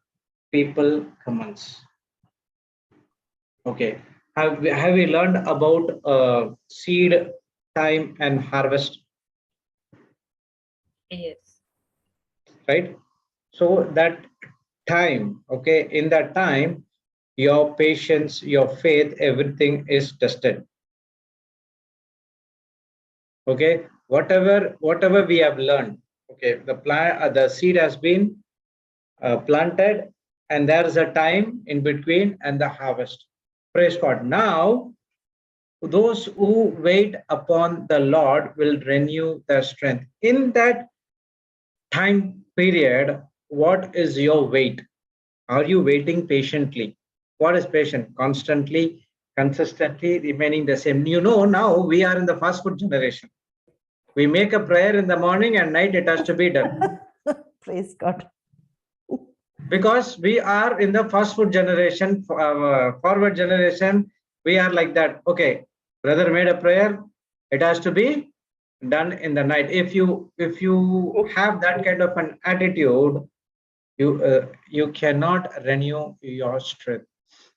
people comments. Okay. Have we learned about seed time and harvest? Yes. Right. So that time, okay, in that time, your patience, your faith, everything is tested. Okay, whatever we have learned, okay, the seed has been planted, and there is a time in between and the harvest. Praise God. Now, those who wait upon the Lord will renew their strength. In that time period, what is your wait? Are you waiting patiently? What is patient? Constantly, consistently remaining the same. You know, now we are in the fast food generation. We make a prayer in the morning and night, it has to be done. Praise God. Because we are in the fast food generation, forward generation, we are like that. Okay, brother made a prayer, it has to be done in the night. If you have that kind of an attitude, you cannot renew your strength.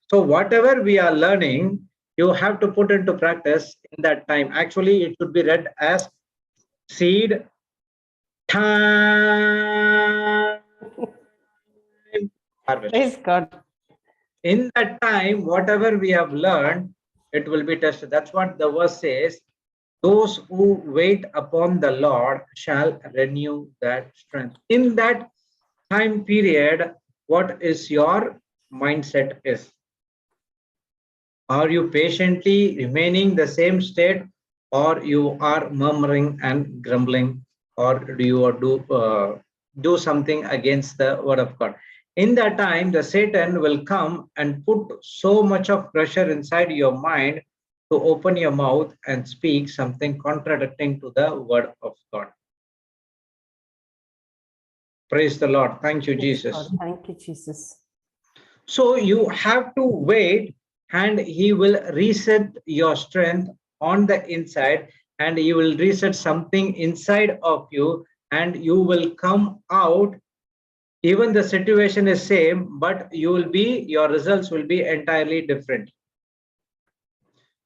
So whatever we are learning, you have to put into practice in that time. Actually, it should be read as seed time harvest. Praise God. In that time, whatever we have learned, it will be tested. That's what the verse says. Those who wait upon the Lord shall renew that strength. In that time period, what is your mindset is? Are you patiently remaining the same state, or you are murmuring and grumbling, or do you do something against the word of God? In that time, the Satan will come and put so much of pressure inside your mind to open your mouth and speak something contradicting to the word of God. Praise the Lord. Thank you, Praise Jesus. God. Thank you, Jesus. So you have to wait, and he will reset your strength on the inside, and he will reset something inside of you, and you will come out. Even the situation is same, but your results will be entirely different.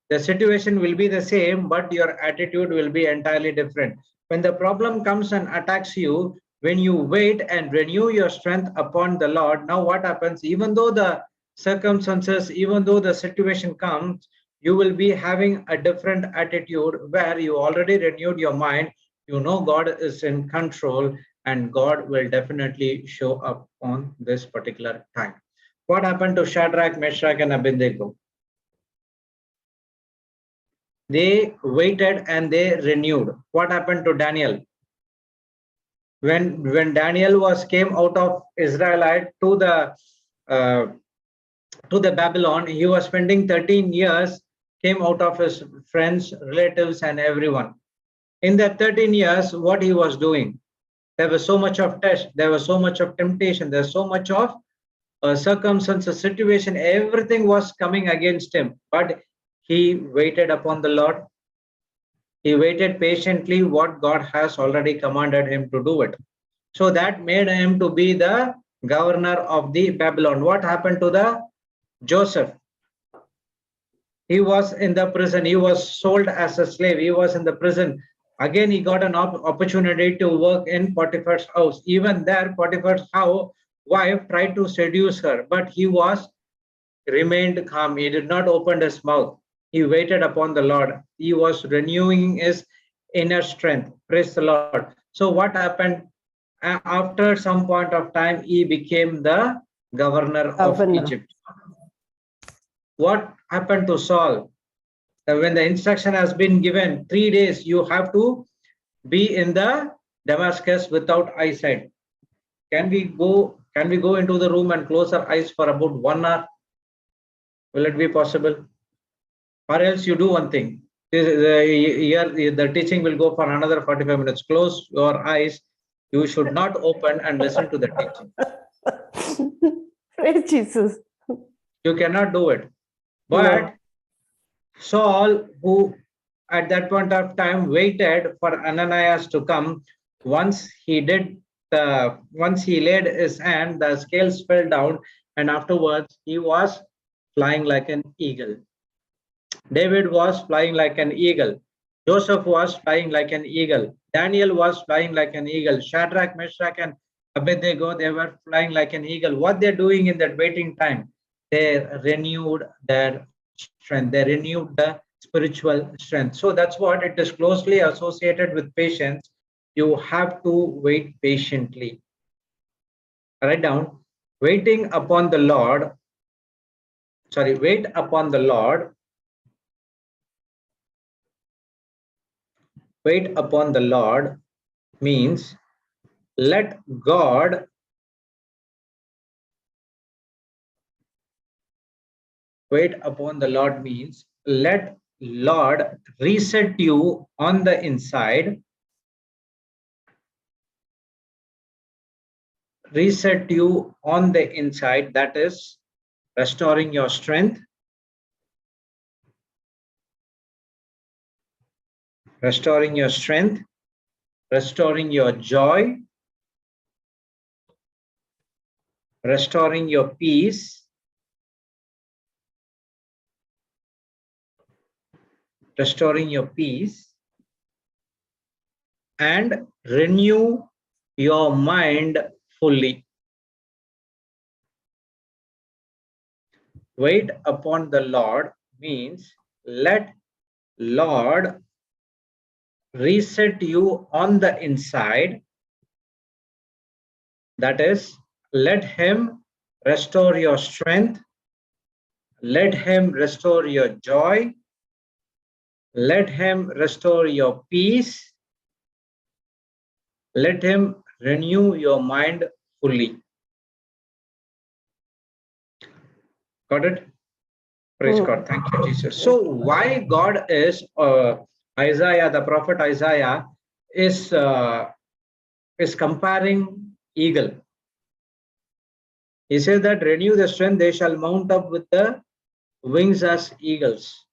The situation will be the same, but your attitude will be entirely different. When the problem comes and attacks you, when you wait and renew your strength upon the Lord, now what happens? Even though the circumstances, even though the situation comes, you will be having a different attitude where you already renewed your mind. You know God is in control, and God will definitely show up on this particular time. What happened to Shadrach, Meshach, and Abednego? They waited and they renewed. What happened to Daniel? When Daniel came out of Israelite to the Babylon, he was spending 13 years, came out of his friends, relatives, and everyone. In that 13 years, what he was doing? There was so much of test, there was so much of temptation, there's so much of circumstances, situation, everything was coming against him. But he waited upon the Lord. He waited patiently what God has already commanded him to do it. So that made him to be the governor of the Babylon. What happened to the Joseph? He was in the prison. He was sold as a slave. He was in the prison. Again, he got an opportunity to work in Potiphar's house. Even there, Potiphar's wife tried to seduce her, but he remained calm. He did not open his mouth. He waited upon the Lord. He was renewing his inner strength. Praise the Lord. So what happened? After some point of time, he became the governor of Egypt. What happened to Saul? When the instruction has been given, 3 days you have to be in the Damascus without eyesight. Can we go into the room and close our eyes for about 1 hour? Will it be possible? Or else you do one thing. The teaching will go for another 45 minutes. Close your eyes. You should not open and listen to the teaching. Praise Jesus. You cannot do it. But no. Saul, who at that point of time waited for Ananias to come, once he laid his hand, the scales fell down, and afterwards he was flying like an eagle. David was flying like an eagle. Joseph was flying like an eagle. Daniel was flying like an eagle. Shadrach, Meshach, and Abednego, they were flying like an eagle. What they're doing in that waiting time, they renewed their strength. They renewed the spiritual strength. So that's what it is closely associated with patience. You have to wait patiently. Write down, waiting upon the Lord. Sorry, wait upon the Lord. Wait upon the Lord means let God wait upon the Lord means let Lord reset you on the inside. reset you on the inside, that is restoring your strength, restoring your strength, restoring your joy, restoring your peace, restoring your peace, and renew your mind fully. Wait upon the Lord means let Lord reset you on the inside. That is, let him restore your strength, let him restore your joy, let him restore your peace, let him renew your mind fully. Got it? Praise God. Thank you, Jesus. So why God is Isaiah, the prophet Isaiah, is comparing eagle. He says that renew the strength, they shall mount up with the wings as eagles.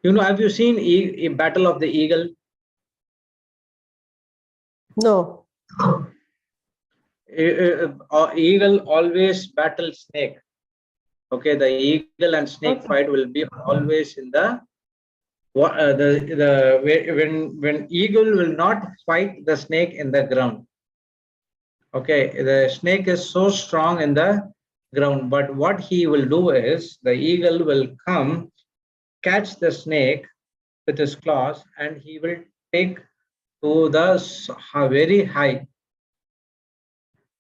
You know, have you seen a battle of the eagle? No. Eagle always battles snake. Okay, the eagle and snake fight will be always in the when eagle will not fight the snake in the ground. Okay, the snake is so strong in the ground, but what he will do is the eagle will come, catch the snake with his claws, and he will take to the very high.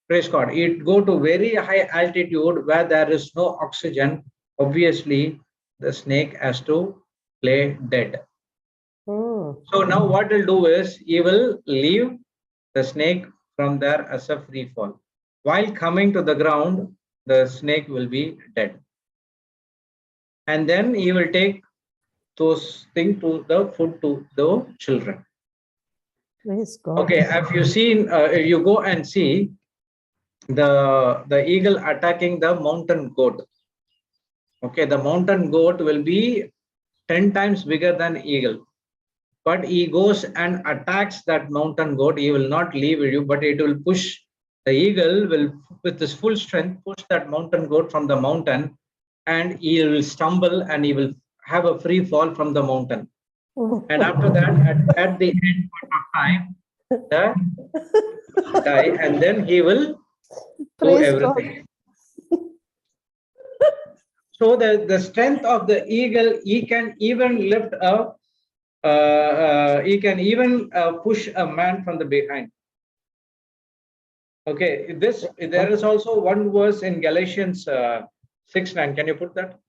Praise God. It go to very high altitude where there is no oxygen. Obviously, the snake has to play dead. So now what he'll do is he will leave the snake from there as a free fall. While coming to the ground, the snake will be dead. And then he will take those things to the food to the children. Praise God. Okay, have you seen, you go and see the eagle attacking the mountain goat. Okay, the mountain goat will be 10 times bigger than eagle. But he goes and attacks that mountain goat. He will not leave you, but it will push. The eagle will, with his full strength, push that mountain goat from the mountain, and he will stumble and he will have a free fall from the mountain. And after that, at the end of time, the die, and then he will do everything. So the strength of the eagle, he can even lift up. He can even push a man from the behind. Okay, there is also one verse in Galatians 6:9. Can you put that?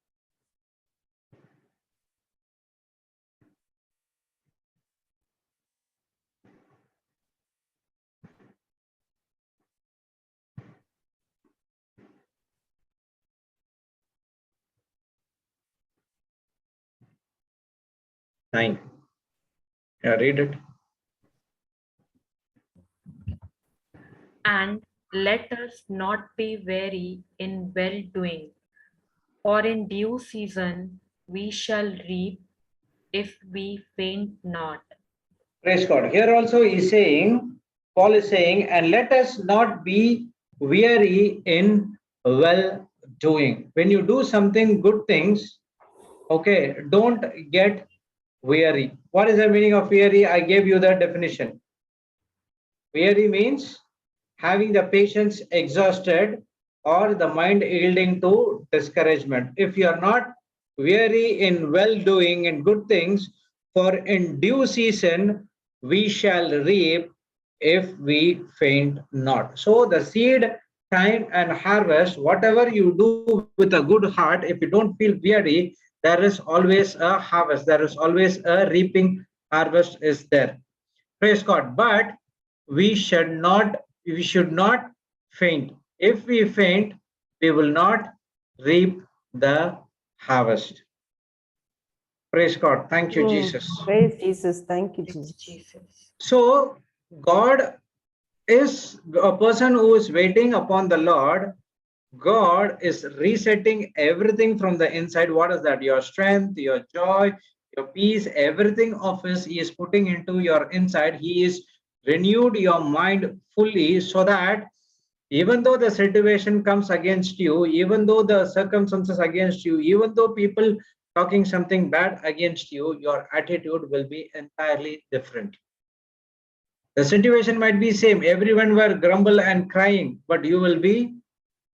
Nine. Yeah, read it. And let us not be weary in well-doing, for in due season we shall reap if we faint not. Praise God. Here also he's saying, Paul is saying, and let us not be weary in well-doing. When you do something, good things, okay, don't get weary. What is the meaning of weary? I gave you the definition. Weary means having the patience exhausted or the mind yielding to discouragement. If you are not weary in well-doing and good things, for in due season we shall reap if we faint not. So the seed time and harvest, whatever you do with a good heart, if you don't feel weary, there is always a harvest. There is always a reaping harvest is there. Praise God. But we should not faint. If we faint, we will not reap the harvest. Praise God. Thank you, Jesus. Praise Jesus. Thank you, Thank you, Jesus. Jesus. So God is a person who is waiting upon the Lord. God is resetting everything from the inside. What is that? Your strength, your joy, your peace, everything of His He is putting into your inside. He is renewed your mind fully, so that even though the situation comes against you, even though the circumstances against you, even though people talking something bad against you, your attitude will be entirely different. The situation might be same. Everyone were grumble and crying, but you will be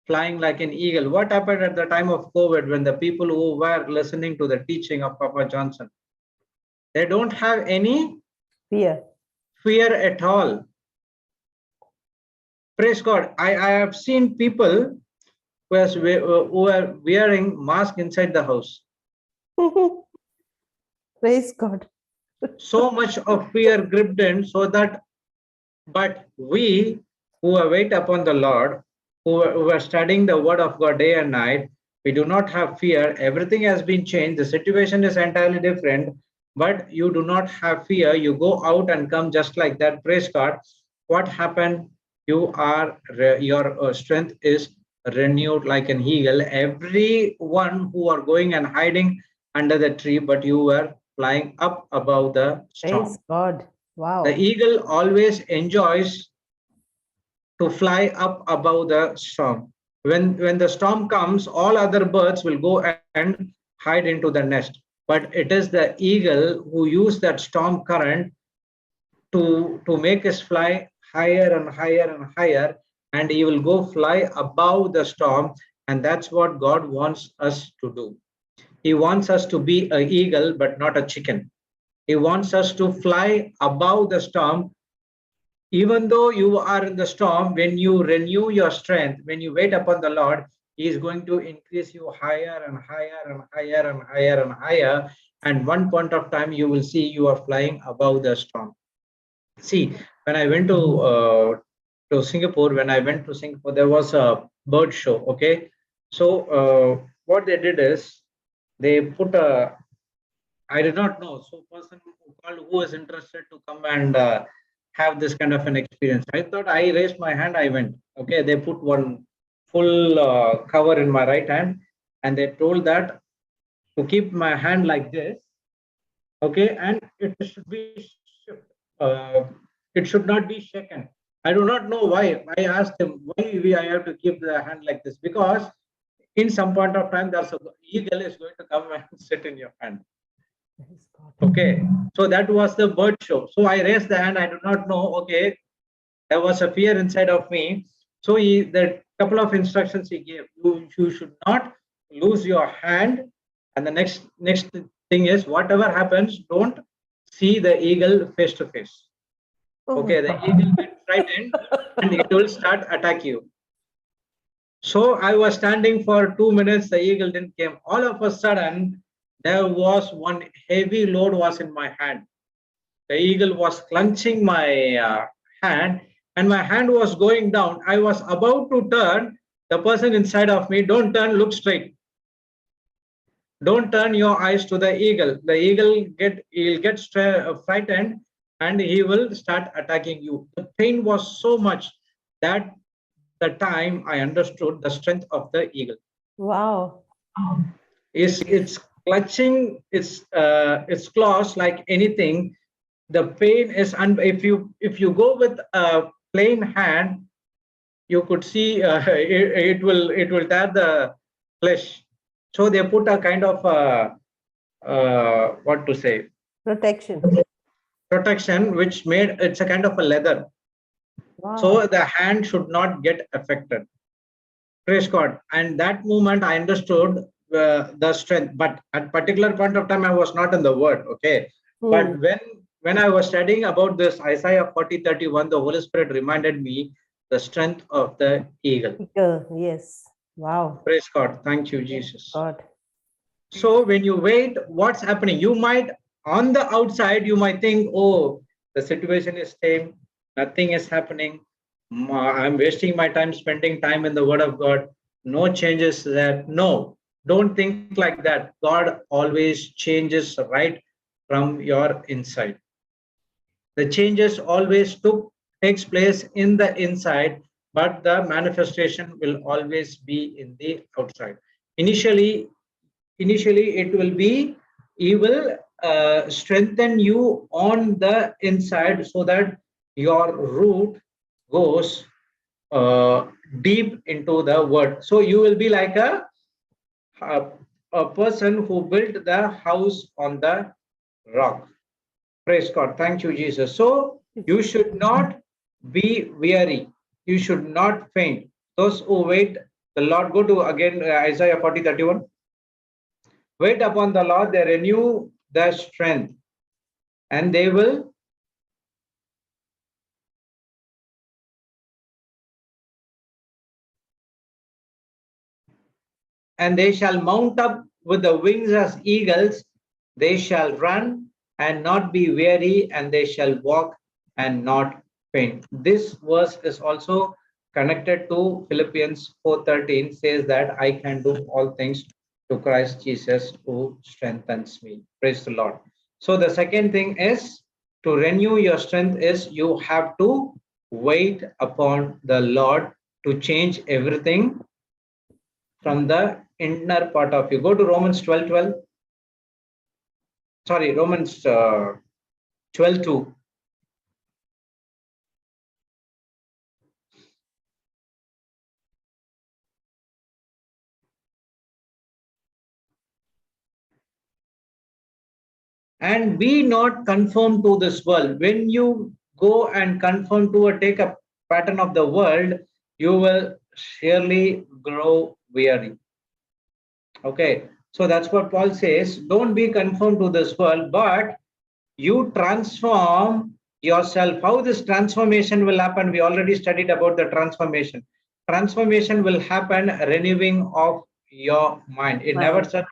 flying like an eagle. What happened at the time of COVID when the people who were listening to the teaching of Papa Johnson, they don't have any Fear. at all. Praise God. I have seen people who are wearing mask inside the house. Praise God. So much of fear gripped in, so that, but we who wait upon the Lord, who are studying the word of God day and night, we do not have fear. Everything has been changed. The situation is entirely different, but you do not have fear. You go out and come just like that. Praise God. What happened? You are, your strength is renewed like an eagle. Everyone who are going and hiding under the tree, but you were flying up above the storm. Praise God. Wow. The eagle always enjoys to fly up above the storm. When the storm comes, all other birds will go and hide into the nest. But it is the eagle who use that storm current to make us fly higher and higher and higher, and he will go fly above the storm. And that's what God wants us to do. He wants us to be an eagle, but not a chicken. He wants us to fly above the storm. Even though you are in the storm, when you renew your strength, when you wait upon the Lord, He is going to increase you higher and higher and higher and higher and higher. And one point of time, you will see you are flying above the storm. See, when I went to Singapore, there was a bird show. Okay, so what they did is they put a, I did not know. So person who called, who was interested to come and have this kind of an experience. I thought, I raised my hand, I went. Okay, they put one full cover in my right hand, and they told that to keep my hand like this. Okay, and it should be it should not be shaken. I do not know why. I asked him why I have to keep the hand like this, because in some point of time there's a eagle is going to come and sit in your hand. Okay, so that was the bird show. So I raised the hand. I do not know. Okay, there was a fear inside of me. So the couple of instructions he gave. You should not lose your hand. And the next thing is, whatever happens, don't see the eagle face to face. Okay, the eagle will frightened and it will start attack you. So I was standing for 2 minutes. The eagle didn't came. All of a sudden, there was one heavy load was in my hand. The eagle was clenching my hand, and my hand was going down. I was about to turn. The person inside of me, don't turn, look straight. Don't turn your eyes to the eagle. The eagle he'll get frightened, and he will start attacking you. The pain was so much that the time I understood the strength of the eagle. Wow. It's clutching its claws like anything. The pain is, and if you go with a plain hand, you could see it will tear the flesh. So they put a kind of what to say, protection, which made it's a kind of a leather. Wow. So the hand should not get affected. Praise God. And that moment I understood the strength, but at particular point of time I was not in the word. Okay, but when I was studying about this Isaiah 40:31, the Holy Spirit reminded me the strength of the eagle. Yes. Wow. Praise God. Thank you, Jesus. God. So when you wait, what's happening? You might, on the outside, you might think, oh, the situation is same, nothing is happening. I'm wasting my time spending time in the Word of God. No changes there. No, Don't think like that. God always changes right from your inside. The changes always takes place in the inside, but the manifestation will always be in the outside. Initially it will be, he will strengthen you on the inside so that your root goes deep into the word. So you will be like a person who built the house on the rock. Praise God. Thank you, Jesus. So you should not be weary. You should not faint. Those who wait the Lord, go to again Isaiah 40:31. Wait upon the Lord, they renew their strength, and they will shall mount up with the wings as eagles. They shall run and not be weary, and they shall walk and not faint. This verse is also connected to Philippians 4:13, says that I can do all things to Christ Jesus who strengthens me. Praise the Lord. So the second thing is, to renew your strength is you have to wait upon the Lord to change everything from the inner part of you. Go to Romans 12:12. Sorry, Romans 12:2. And be not conformed to this world. When you go and conform to or take a pattern of the world, you will surely grow weary. Okay, so that's what Paul says. Don't be conformed to this world, but you transform yourself. How this transformation will happen? We already studied about the transformation. Transformation will happen renewing of your mind. It never said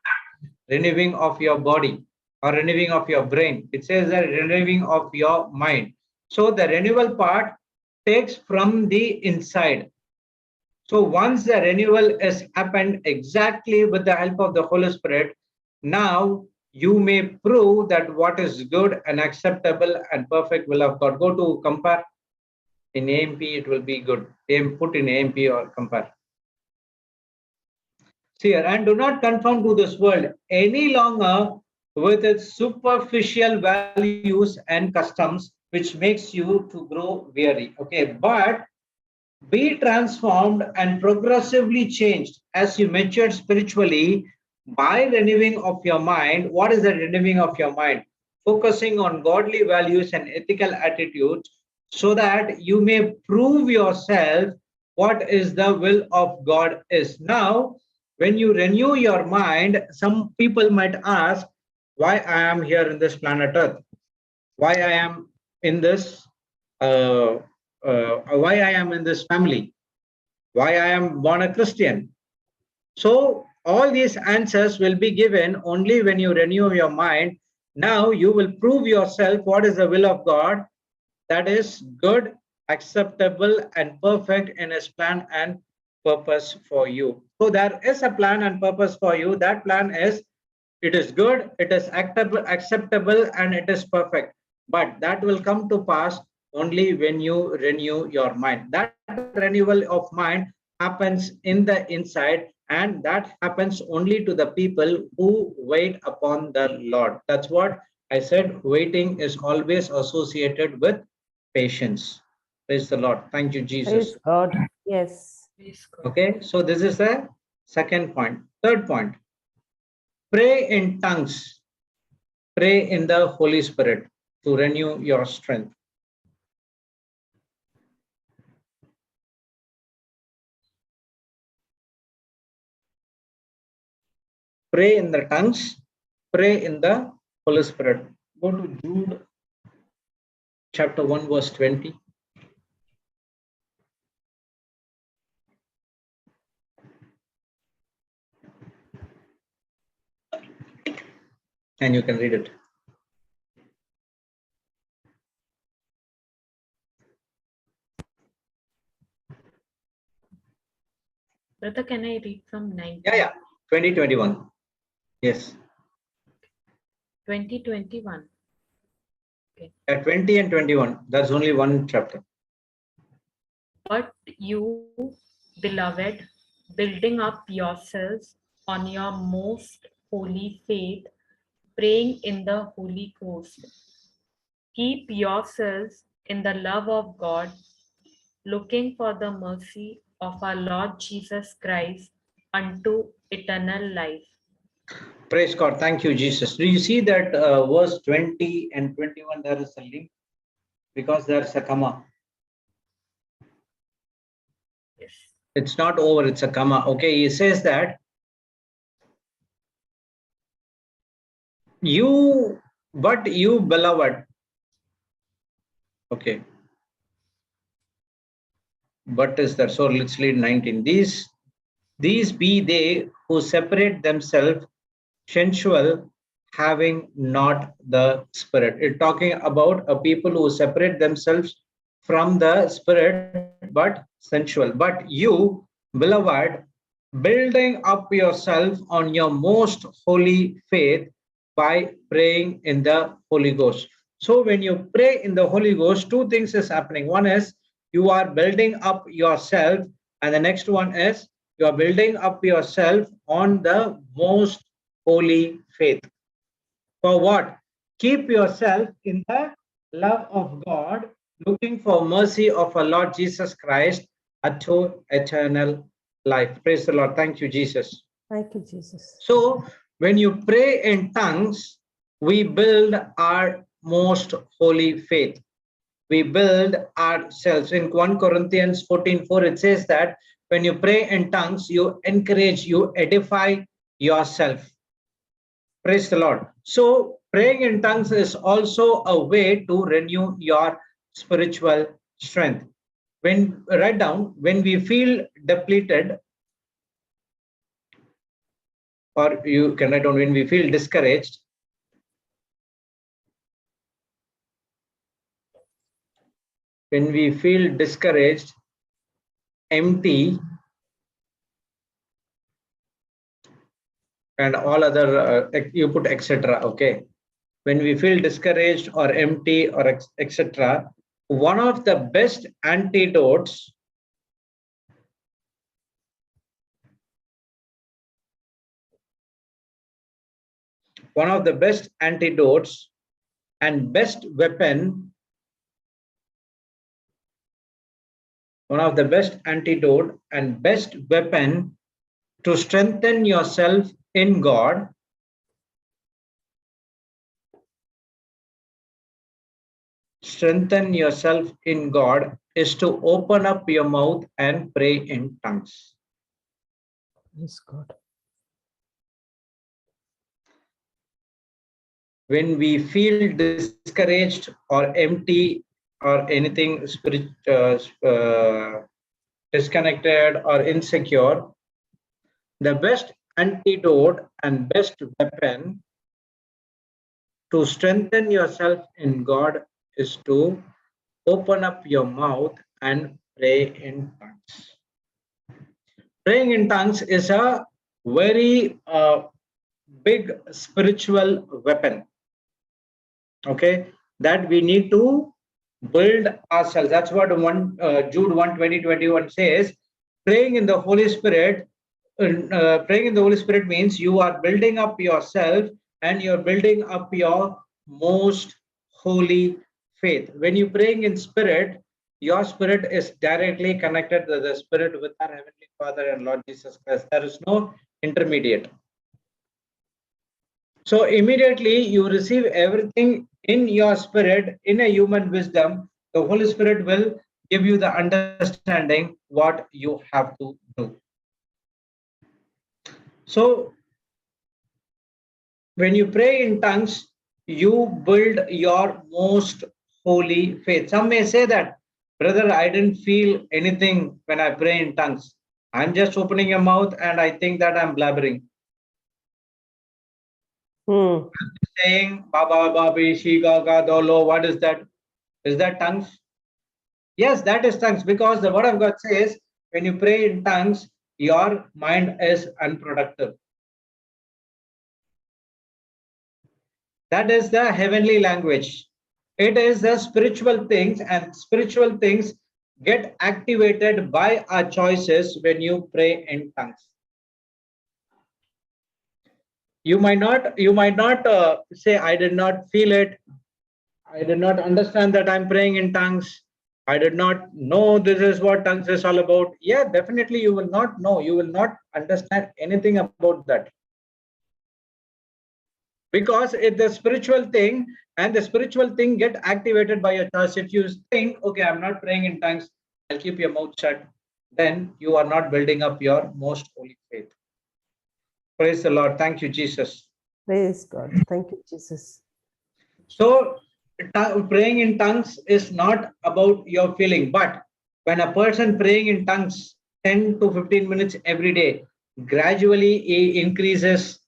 renewing of your body or renewing of your brain. It says that renewing of your mind. So the renewal part takes from the inside. So once the renewal has happened exactly with the help of the Holy Spirit, now you may prove that what is good and acceptable and perfect will of God. Go to compare. In AMP, it will be good. Put in AMP or compare. See here, and do not conform to this world any longer with its superficial values and customs, which makes you to grow weary. Okay, but be transformed and progressively changed as you mature spiritually by renewing of your mind. What is the renewing of your mind? Focusing on godly values and ethical attitudes so that you may prove yourself what is the will of God is. Now, when you renew your mind, some people might ask, why I am here in this planet Earth? Why I am in this why I am in this family, why I am born a Christian. So all these answers will be given only when you renew your mind. Now you will prove yourself what is the will of God, that is good, acceptable, and perfect in His plan and purpose for you. So there is a plan and purpose for you. That plan is, it is good, it is acceptable, and it is perfect. But that will come to pass only when you renew your mind. That renewal of mind happens in the inside, and that happens only to the people who wait upon the Lord. That's what I said. Waiting is always associated with patience. Praise the Lord. Thank you, Jesus. Praise God. Yes. Okay, so this is the second point. Third point, pray in tongues. Pray in the Holy Spirit to renew your strength. Pray in the tongues, pray in the Holy Spirit. Go to Jude chapter 1 verse 20. And you can read it. Brother, can I read from 9? Yeah. 2021. Yes. 2021. At 20 and 21. That's only one chapter. But you, beloved, building up yourselves on your most holy faith, praying in the Holy Ghost. Keep yourselves in the love of God, looking for the mercy of our Lord Jesus Christ unto eternal life. Praise God. Thank you, Jesus. Do you see that verse 20 and 21? There is a link because there's a comma. Yes. It's not over, it's a comma. Okay, he says that but you beloved. Okay. But is there? So let's read 19. These be they who separate themselves sensual, having not the spirit. It's talking about a people who separate themselves from the spirit but sensual. But you, beloved, building up yourself on your most holy faith by praying in the Holy Ghost. So when you pray in the Holy Ghost, two things is happening. One is you are building up yourself, and the next one is you are building up yourself on the most holy faith. For what? Keep yourself in the love of God, looking for mercy of our Lord Jesus Christ unto eternal life. Praise the Lord. Thank you, Jesus. Thank you, Jesus. So when you pray in tongues, we build our most holy faith. We build ourselves. In 1 Corinthians 14:4, it says that when you pray in tongues, you encourage, you edify yourself. Praise the Lord. So praying in tongues is also a way to renew your spiritual strength. Write down, when we feel depleted, or you can write down, when we feel discouraged, empty, and all other, you put etc. Okay. When we feel discouraged or empty or etc., one of the best antidotes and best weapon, to strengthen yourself in God is to open up your mouth and pray in tongues. Praise God. When we feel discouraged or empty or anything disconnected or insecure, the best antidote and best weapon to strengthen yourself in God is to open up your mouth and pray in tongues. Praying in tongues is a very big spiritual weapon, okay, that we need to build ourselves. That's what Jude 1:20-21 says. Praying in the Holy Spirit means you are building up yourself and you're building up your most holy faith. When you're praying in spirit, your spirit is directly connected to the spirit with our Heavenly Father and Lord Jesus Christ. There is no intermediate. So immediately you receive everything in your spirit, in a human wisdom. The Holy Spirit will give you the understanding what you have to do. So when you pray in tongues, you build your most holy faith. Some may say that, brother, I didn't feel anything when I pray in tongues. I'm just opening your mouth and I think that I'm blabbering. Saying Baba Babi Shiga Ga Dolo, what is that? Is that tongues? Yes, that is tongues, because the word of God says when you pray in tongues, your mind is unproductive. That is the heavenly language. It is the spiritual things, and spiritual things get activated by our choices when you pray in tongues. You might not say, I did not feel it. I did not understand that I'm praying in tongues. I did not know this is what tongues is all about. Yeah, definitely you will not know. You will not understand anything about that. Because it's the spiritual thing, and the spiritual thing get activated by your choice. If you think, okay, I'm not praying in tongues, I'll keep your mouth shut, then you are not building up your most holy faith. Praise the Lord. Thank you, Jesus. Praise God. Thank you, Jesus. So praying in tongues is not about your feeling, but when a person praying in tongues 10 to 15 minutes every day, gradually he increases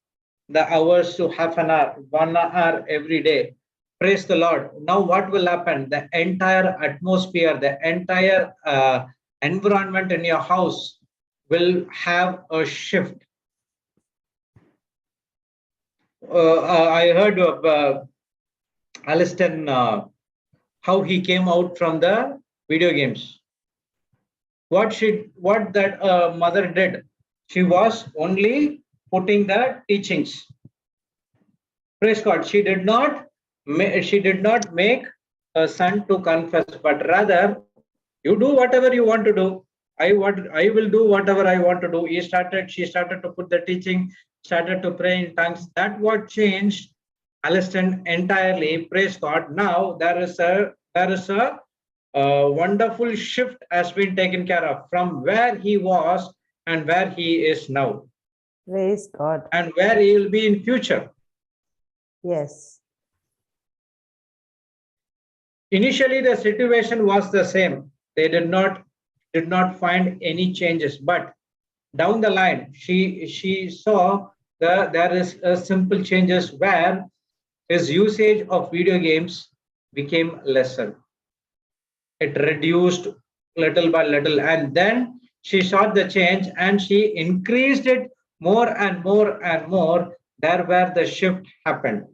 the hours to half an hour, 1 hour every day. Praise the Lord. Now what will happen? The entire atmosphere, the entire environment in your house will have a shift. I heard of Aliston, how he came out from the video games. What that mother did, she was only putting the teachings. Praise God. She did not make a son to confess, but rather, you do whatever you want to do. I will do whatever I want to do. She started to put the teaching, started to pray in tongues. That what changed Aliston entirely. Praise God. Now there is a wonderful shift has been taken care of from where he was and where he is now. Praise God. And where he will be in future. Yes. Initially, the situation was the same. They did not find any changes, but down the line, she saw there is a simple changes where his usage of video games became lesser. It reduced little by little, and then she saw the change and she increased it more and more and more. There where the shift happened.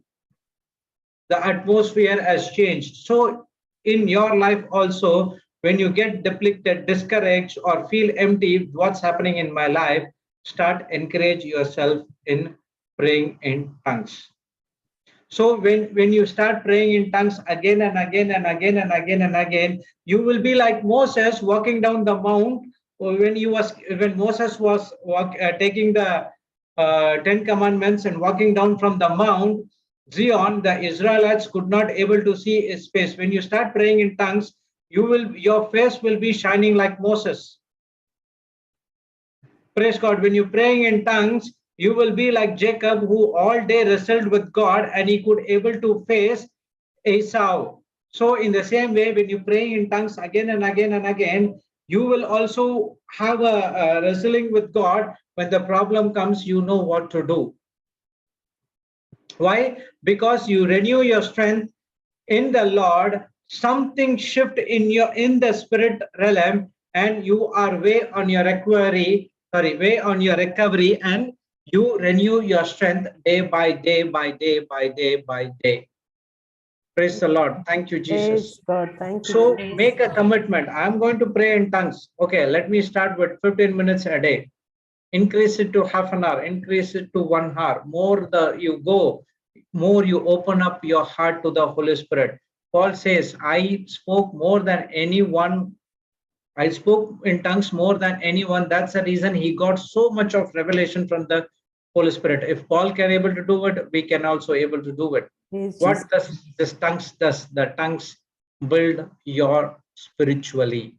The atmosphere has changed. So in your life also, when you get depleted, discouraged, or feel empty, what's happening in my life, start encourage yourself in praying in tongues. So when you start praying in tongues again and again and again and again and again, you will be like Moses walking down the mount. When Moses was taking the 10 commandments and walking down from the mount Zion, the Israelites could not able to see his face. When you start praying in tongues, your face will be shining like Moses. Praise God. When you're praying in tongues, you will be like Jacob, who all day wrestled with God and he could able to face Esau. So in the same way, when you're praying in tongues again and again and again, you will also have a wrestling with God. When the problem comes, you know what to do. Why? Because you renew your strength in the Lord. Something shift in the spirit realm, and you are way on your recovery, and you renew your strength day by day by day by day by day. Praise the Lord. Thank you, Jesus. Praise God. Thank you. So make a commitment. I'm going to pray in tongues. Okay, let me start with 15 minutes a day. Increase it to half an hour, increase it to 1 hour. More you go, more you open up your heart to the Holy Spirit. Paul says, I spoke more than anyone. I spoke in tongues more than anyone. That's the reason he got so much of revelation from the Holy Spirit. If Paul can able to do it, we can also able to do it. Yes, what does this tongues does? The tongues build your spiritually.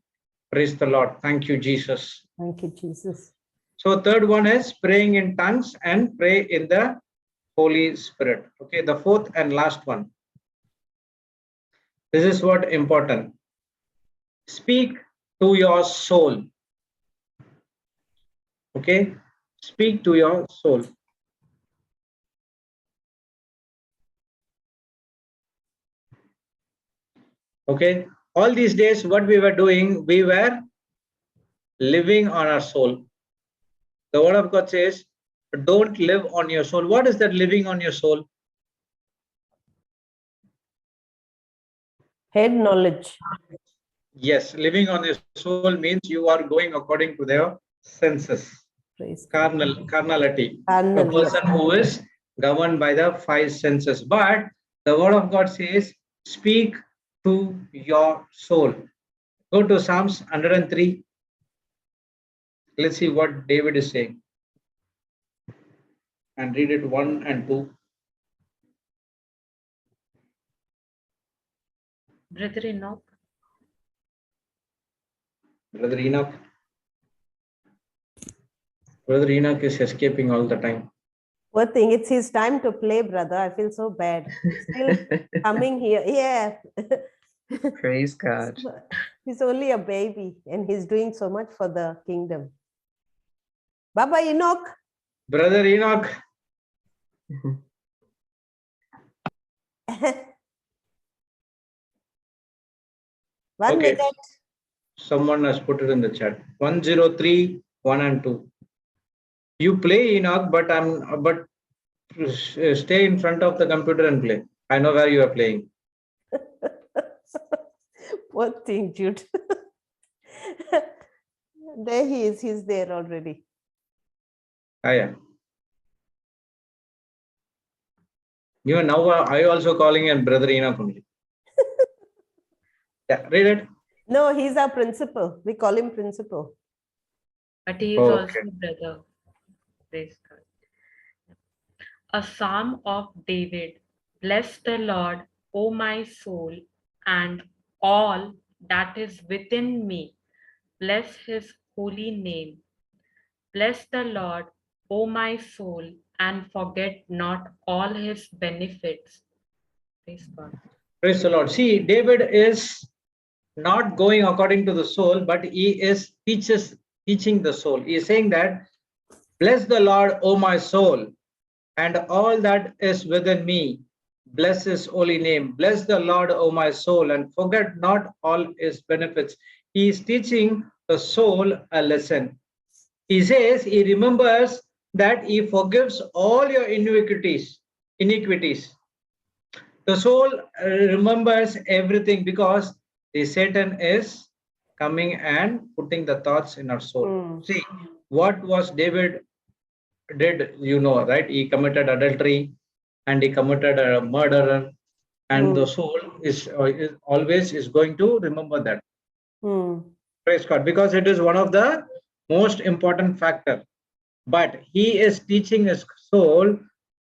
Praise the Lord. Thank you, Jesus. Thank you, Jesus. So third one is praying in tongues and pray in the Holy Spirit. Okay, the fourth and last one. This is what important. Speak to your soul. Okay, speak to your soul. Okay, all these days what we were doing, we were living on our soul. The word of God says, don't live on your soul. What is that living on your soul? Head knowledge. Yes, living on the soul means you are going according to their senses. Praise God. Carnality. Carnal, A person who is governed by the five senses. But the word of God says, speak to your soul. Go to Psalms 103. Let's see what David is saying. And read it 1 and 2. Brother Enoch. Brother Enoch. Brother Enoch is escaping all the time. Poor thing, it's his time to play, brother. I feel so bad. Still coming here. Yeah. Praise God. He's only a baby and he's doing so much for the kingdom. Baba Enoch. Brother Enoch. One minute. Someone has put it in the chat. 103, 1 and 2. You play Enoch, but stay in front of the computer and play. I know where you are playing. Poor thing, Jude. There he is. He's there already. Yeah. Even now, I also calling him Brother Enoch only. Yeah, read it. No, he's our principal. We call him principal. But he is also brother. Praise God. A psalm of David. Bless the Lord, O my soul, and all that is within me. Bless his holy name. Bless the Lord, O my soul, and forget not all his benefits. Praise God. Praise the Lord. See, David is not going according to the soul, but he is teaching the soul. He is saying that, bless the Lord, O my soul, and all that is within me. Bless his holy name. Bless the Lord, O my soul, and forget not all his benefits. He is teaching the soul a lesson. He says he remembers that he forgives all your iniquities. The soul remembers everything because the Satan is coming and putting the thoughts in our soul. See, what was David did, you know, right? He committed adultery and he committed a murder, and the soul is always going to remember that. Praise God, because it is one of the most important factor. But he is teaching his soul,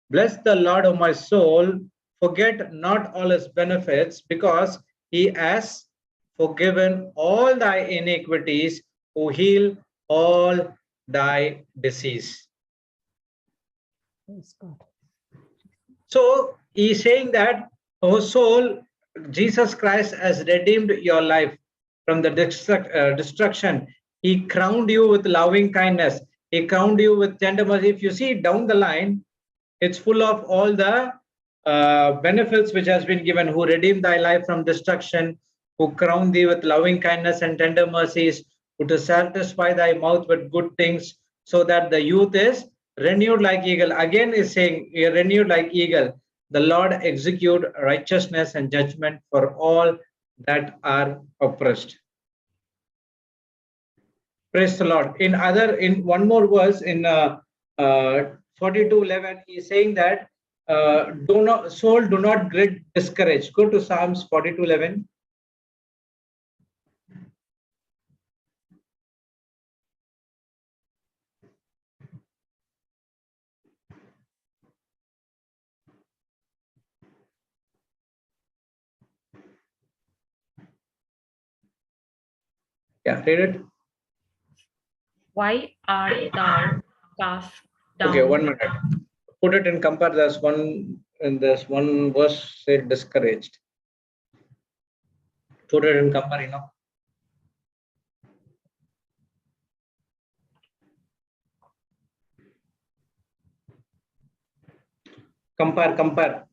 bless the Lord of my soul, forget not all his benefits, because he has forgiven all thy iniquities, who heal all thy disease. So he's saying that, oh soul, Jesus Christ has redeemed your life from the destruction. He crowned you with loving kindness. He crowned you with tender mercy. If you see down the line, it's full of all the benefits which has been given. Who redeemed thy life from destruction, who crowned thee with loving kindness and tender mercies, who to satisfy thy mouth with good things, so that the youth is renewed like eagle. Again is saying, renewed like eagle. The Lord execute righteousness and judgment for all that are oppressed. Praise the Lord. In one more verse, in 42:11, he is saying that, soul, do not get discouraged. Go to Psalms 42:11. Yeah, read it. Why art thou cast down? Okay, 1 minute. Put it in compare. There's one verse said discouraged. Put it in compare, you know. Compare.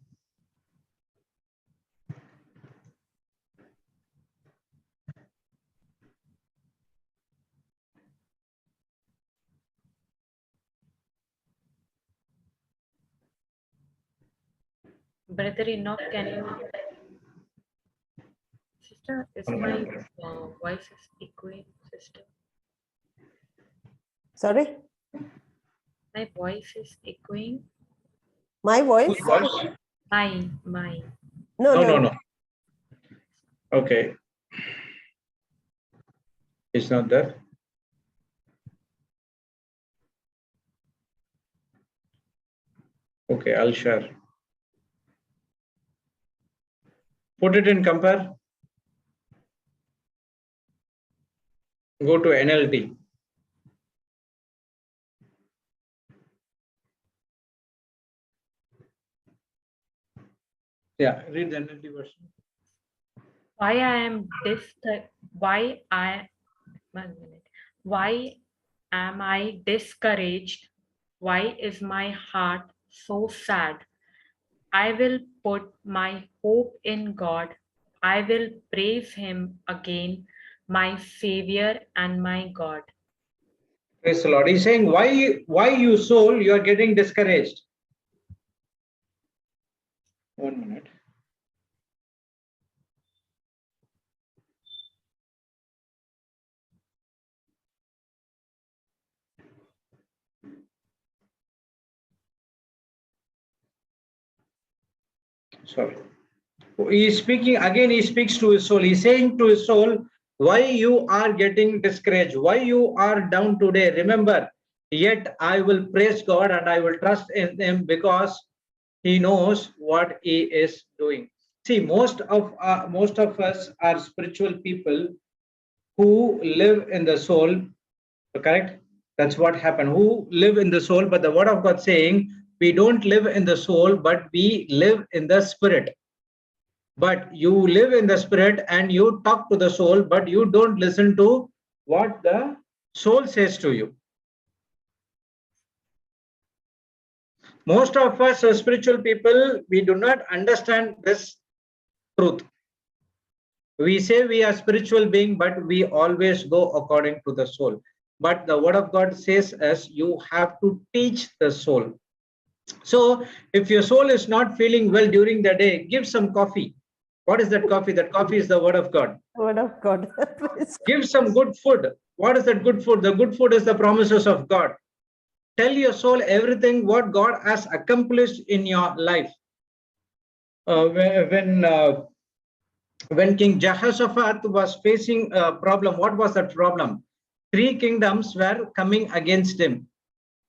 Brother Enoch, can you? Sister, is my voice is echoing, sister? Sorry, My voice is echoing. my voice? Whose voice? Mine. No, No, no, no, no. Okay. It's not there. Okay, I'll share. Put it in compare. Go to NLT. Yeah, read the NLT version. Why I am why I 1 minute. Why am I discouraged? Why is my heart so sad? I will put my hope in God. I will praise him again, my Savior and my God. Praise the Lord. He's saying, why you soul, you are getting discouraged. 1 minute. Sorry. He is speaking again, he speaks to his soul. He's saying to his soul, why you are getting discouraged, why you are down today. Remember, yet I will praise God and I will trust in him because he knows what he is doing. See, most of us are spiritual people who live in the soul, correct? That's what happened. Who live in the soul, but the word of God saying we don't live in the soul, but we live in the spirit. But you live in the spirit and you talk to the soul, but you don't listen to what the soul says to you. Most of us are spiritual people, we do not understand this truth. We say we are spiritual being, but we always go according to the soul. But the word of God says as you have to teach the soul. So if your soul is not feeling well during the day, give some coffee. What is that coffee? That coffee is the word of God. Word of God. Give some good food. What is that good food? The good food is the promises of God. Tell your soul everything what God has accomplished in your life. When King Jehoshaphat was facing a problem, what was that problem? 3 kingdoms were coming against him.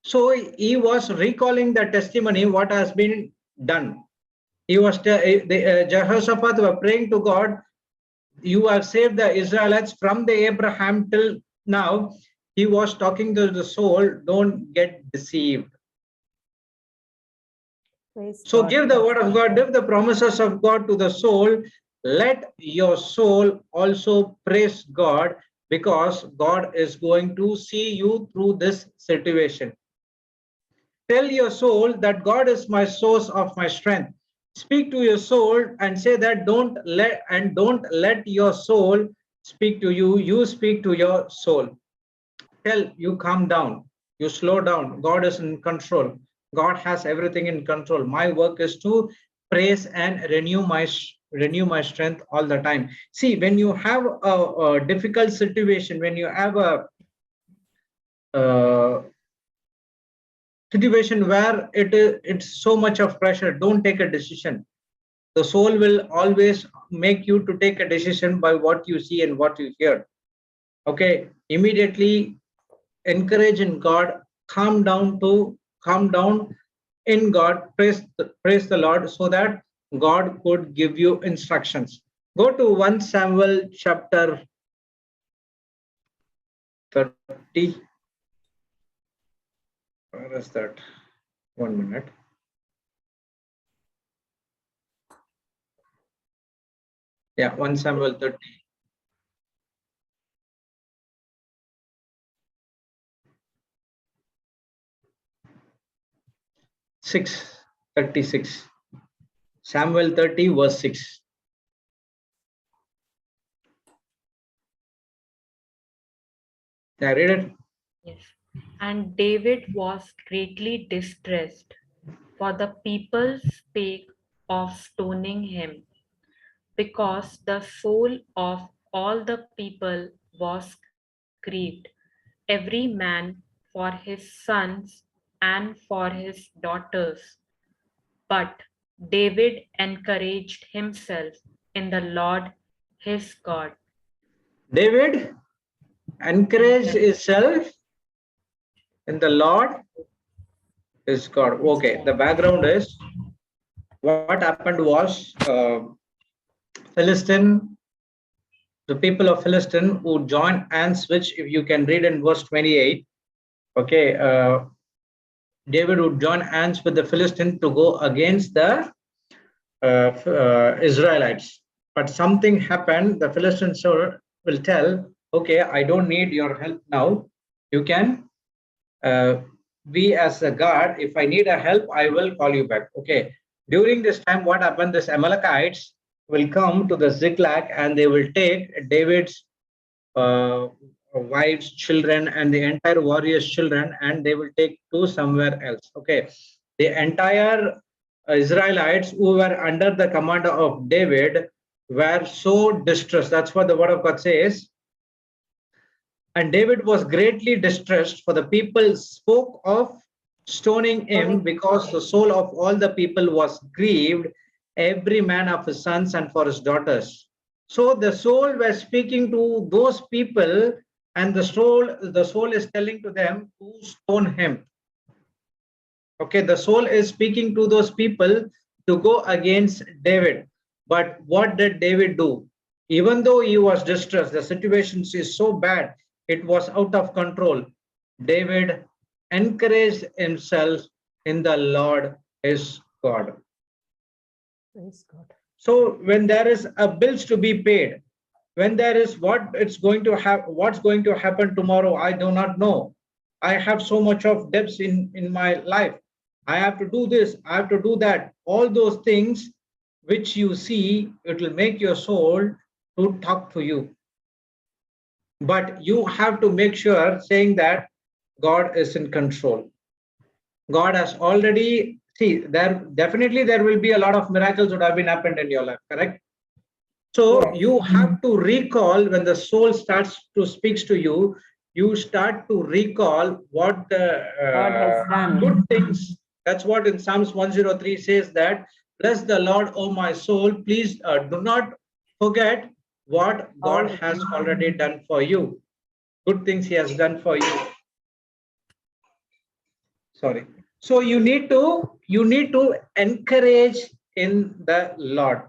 So he was recalling the testimony, what has been done. He was Jehoshaphat were praying to God, you have saved the Israelites from the Abraham till now. He was talking to the soul, don't get deceived. Praise So God. give the word of God, give the promises of God to the soul. Let your soul also praise God because God is going to see you through this situation. Tell your soul that God is my source of my strength. Speak to your soul and say that don't let your soul speak to you. You speak to your soul. Tell you calm down, you slow down. God is in control. God has everything in control. My work is to praise and renew my strength all the time. See, when you have a difficult situation, when you have a situation where it's so much of pressure, don't take a decision. The soul will always make you to take a decision by what you see and what you hear. Okay, immediately encourage in God, calm down in God, praise the Lord, so that God could give you instructions. Go to 1 Samuel chapter 30. Where is that? 1 minute. Yeah, 1 Samuel 30. Six 36. Samuel 30 verse 6. Yeah, read it. Yes. And David was greatly distressed, for the people spake of stoning him. because the soul of all the people was grieved, every man for his sons and for his daughters. But David encouraged himself in the Lord his God. David encouraged himself in the Lord his God. Okay, the background is what happened was Philistine, the people of Philistine who joined hands, which if you can read in verse 28, okay, David would join hands with the Philistine to go against the Israelites. But something happened, the Philistine will tell, okay, I don't need your help now. You can be as a God. If I need a help, I will call you back. Okay. During this time, what happened? This Amalekites will come to the Ziklag and they will take David's wives, children, and the entire warriors' children, and they will take to somewhere else. Okay. The entire Israelites who were under the command of David were so distressed. That's what the word of God says. And David was greatly distressed, for the people spoke of stoning him, because the soul of all the people was grieved, every man of his sons and for his daughters. So the soul was speaking to those people, and the soul is telling to them to stone him. Okay, the soul is speaking to those people to go against David. But what did David do? Even though he was distressed, the situation is so bad, it was out of control. David encouraged himself in the Lord his God. Praise God. So when there is a bills to be paid, when there is what's going to happen tomorrow, I do not know. I have so much of debts in my life. I have to do this, I have to do that. All those things which you see, it will make your soul to talk to you. But you have to make sure saying that God is in control. God has already, see, there will be a lot of miracles that have been happened in your life, correct? So Yes. you have to recall when the soul starts to speaks to you, you start to recall what the God has done. good things. That's what in Psalms 103 says that, bless the Lord, O my soul, please do not forget what God has already done for you. Good things he has done for you. Sorry. So you need to encourage in the Lord.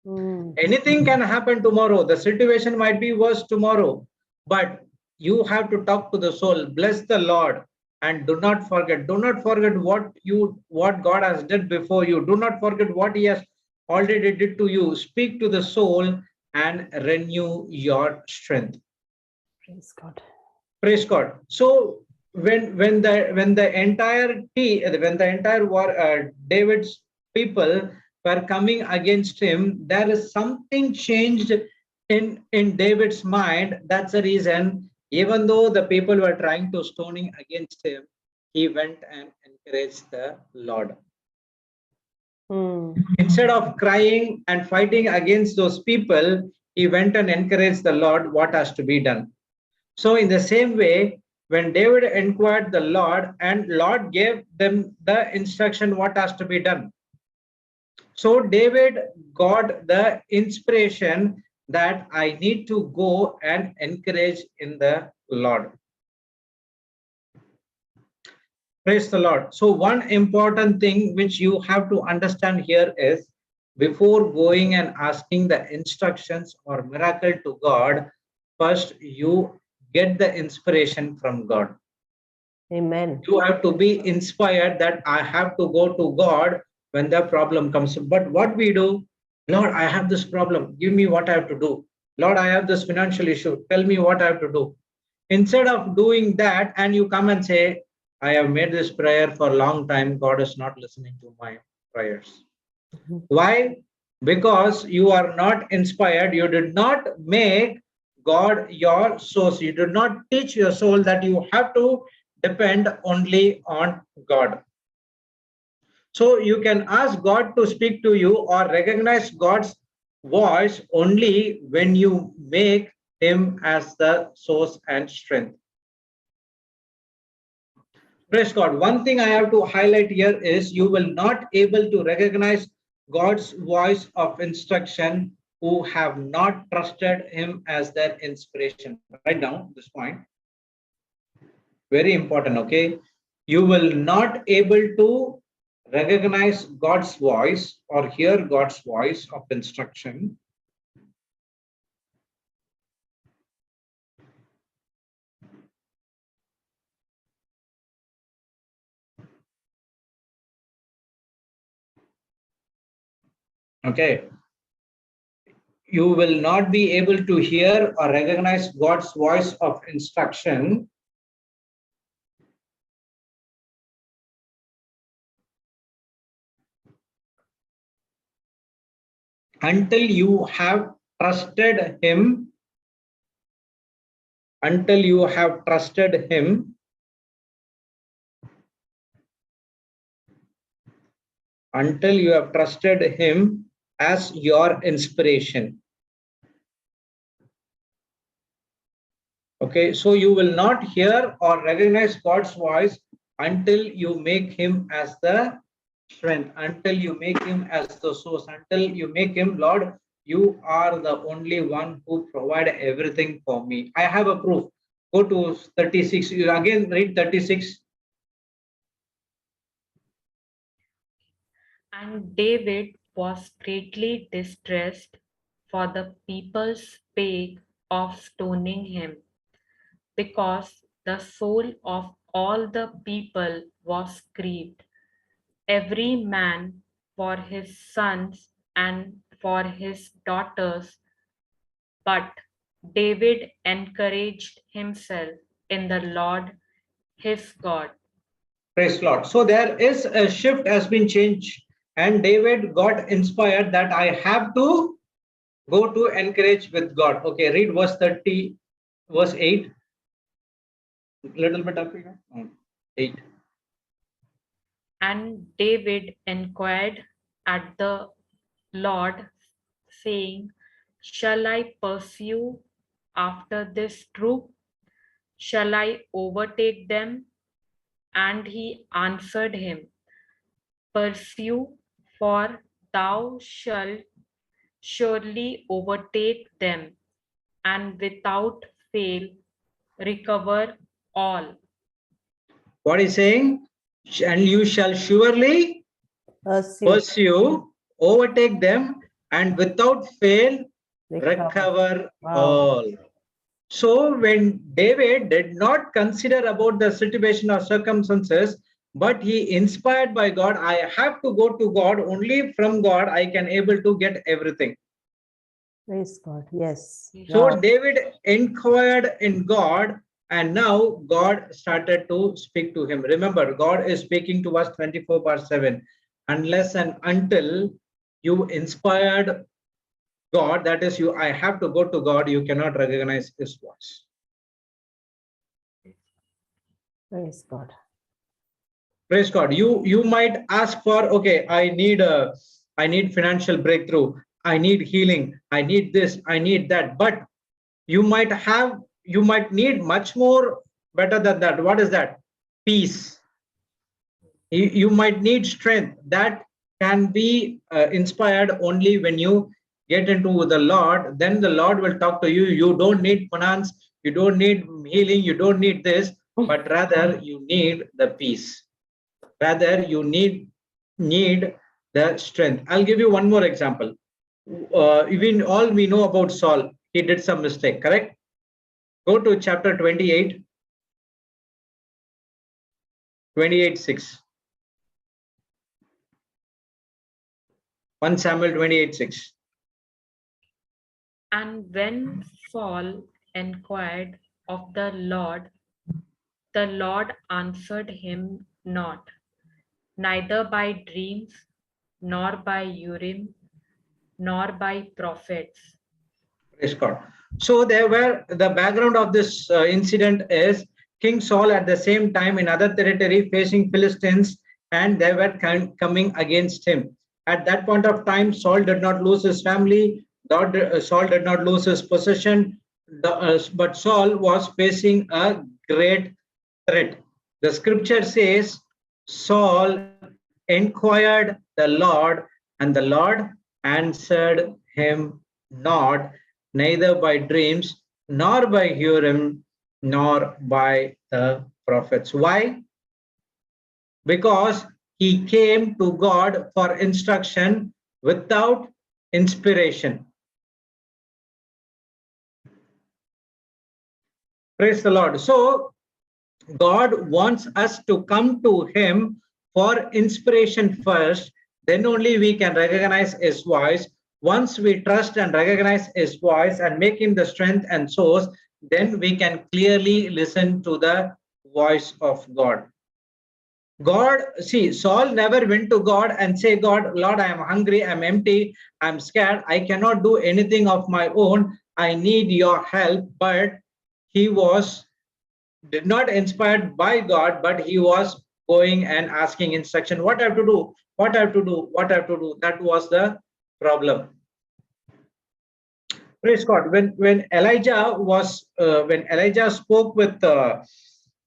Anything can happen tomorrow. The situation might be worse tomorrow, but you have to talk to the soul. Bless the Lord, and do not forget. Do not forget what God has done before you. Do not forget what He has already did to you. Speak to the soul and renew your strength. Praise God. Praise God. So when the entire David's people were coming against him, there is something changed in David's mind. That's the reason, even though the people were trying to stoning against him, he went and encouraged the Lord. Instead of crying and fighting against those people, he went and encouraged the Lord what has to be done. So in the same way, when David inquired the Lord, and Lord gave them the instruction what has to be done. So David got the inspiration that I need to go and encourage in the Lord. Praise the Lord. So one important thing which you have to understand here is, before going and asking the instructions or miracle to God, first you get the inspiration from God. Amen. You have to be inspired that I have to go to God when the problem comes. But what we do, Lord, I have this problem. Give me what I have to do. Lord, I have this financial issue. Tell me what I have to do. Instead of doing that, and you come and say, I have made this prayer for a long time. God is not listening to my prayers. Why? Because you are not inspired. You did not make God your source. You did not teach your soul that you have to depend only on God. So you can ask God to speak to you or recognize God's voice only when you make him as the source and strength. Praise God. One thing I have to highlight here is you will not able to recognize God's voice of instruction who have not trusted him as their inspiration. Write down this point. Very important, okay? You will not able to recognize God's voice or hear God's voice of instruction okay. You will not be able to hear or recognize God's voice of instruction until you have trusted him, until you have trusted him as your inspiration. Okay, so you will not hear or recognize God's voice until you make him as the strength, until you make him as the source, until you make him, Lord, you are the only one who provide everything for me. I have a proof. Go to 36. You again read 36. And David was greatly distressed, for the people spake of stoning him, because the soul of all the people was grieved, every man for his sons and for his daughters. But David encouraged himself in the Lord his God. Praise Lord. So there is a shift has been changed, and David got inspired that I have to go to encourage with God. Okay, read verse 30, verse 8. Little bit up here. 8. And David inquired at the Lord, saying, Shall I pursue after this troop? Shall I overtake them? And he answered him, Pursue, for thou shalt surely overtake them, and without fail recover all. What is saying? And you shall surely pursue, overtake them, and without fail recover all. So when David did not consider about the situation or circumstances, but he inspired by God, I have to go to God, only from God I can able to get everything. Praise God. Yes. So David inquired in God, and now God started to speak to him. Remember, God is speaking to us 24/7. Unless and until you inspired God, that is I have to go to God, you cannot recognize his voice. Praise God. Praise God. You might ask for, okay, I need financial breakthrough, I need healing, I need this, I need that, but you might need much more better than that. What is that? Peace. You might need strength. That can be inspired only when you get into the Lord. Then the Lord will talk to you. You don't need finance, you don't need healing, you don't need this, but rather you need the peace. Rather you need the strength. I'll give you one more example. Even all we know about Saul, he did some mistake, correct? Go to chapter 28, 28:6. 1 Samuel 28:6. And when Saul inquired of the Lord answered him not, neither by dreams, nor by Urim, nor by prophets. Praise God. So the background of this incident is King Saul at the same time in other territory facing Philistines, and they were coming against him. At that point of time, Saul did not lose his family, Saul did not lose his possession, but Saul was facing a great threat. The scripture says, Saul inquired the Lord, and the Lord answered him not, neither by dreams, nor by Urim, nor by the prophets. Why? Because he came to God for instruction without inspiration. Praise the Lord. So God wants us to come to him for inspiration first, then only we can recognize his voice. Once we trust and recognize his voice and make him the strength and source, then we can clearly listen to the voice of God. Saul never went to God and say, God, Lord, I am hungry, I'm empty, I'm scared, I cannot do anything of my own, I need your help. But he did not inspired by God, but he was going and asking instruction. What I have to do? What I have to do? What I have to do? That was the problem. Praise God. When Elijah spoke with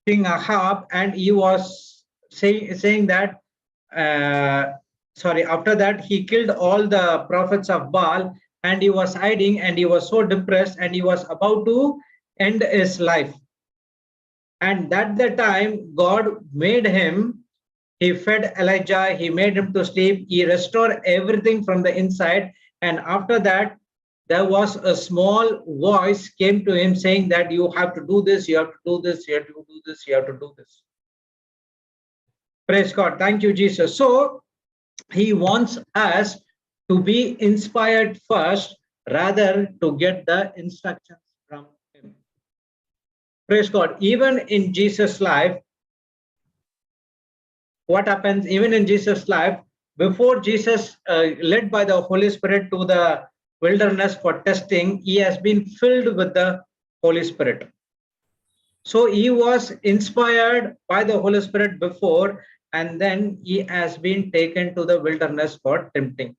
King Ahab, and he was saying that after that he killed all the prophets of Baal, and he was hiding, and he was so depressed, and he was about to end his life. And at the time, God made him, he fed Elijah, he made him to sleep, he restored everything from the inside. And after that, there was a small voice came to him saying that you have to do this, you have to do this, you have to do this, you have to do this. Praise God. Thank you, Jesus. So he wants us to be inspired first rather to get the instructions from him. Praise God. Even in Jesus' life, what happens even in Jesus' life, before Jesus led by the Holy Spirit to the wilderness for testing, he has been filled with the Holy Spirit. So he was inspired by the Holy Spirit before, and then he has been taken to the wilderness for tempting.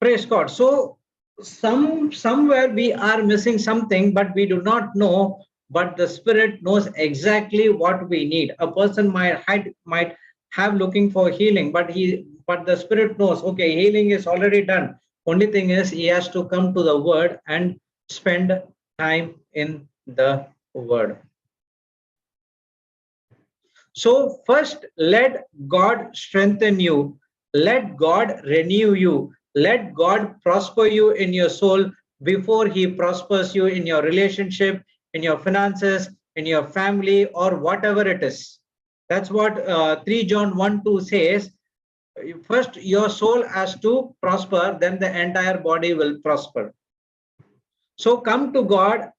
Praise God. So somewhere we are missing something, but we do not know, but the Spirit knows exactly what we need. A person might have looking for healing, but the Spirit knows, okay, healing is already done. Only thing is he has to come to the Word and spend time in the Word. So first, let God strengthen you. Let God renew you. Let God prosper you in your soul before he prospers you in your relationship, in your finances, in your family, or whatever it is. That's what 3 John 1:2 says. First, your soul has to prosper, then the entire body will prosper. So come to God,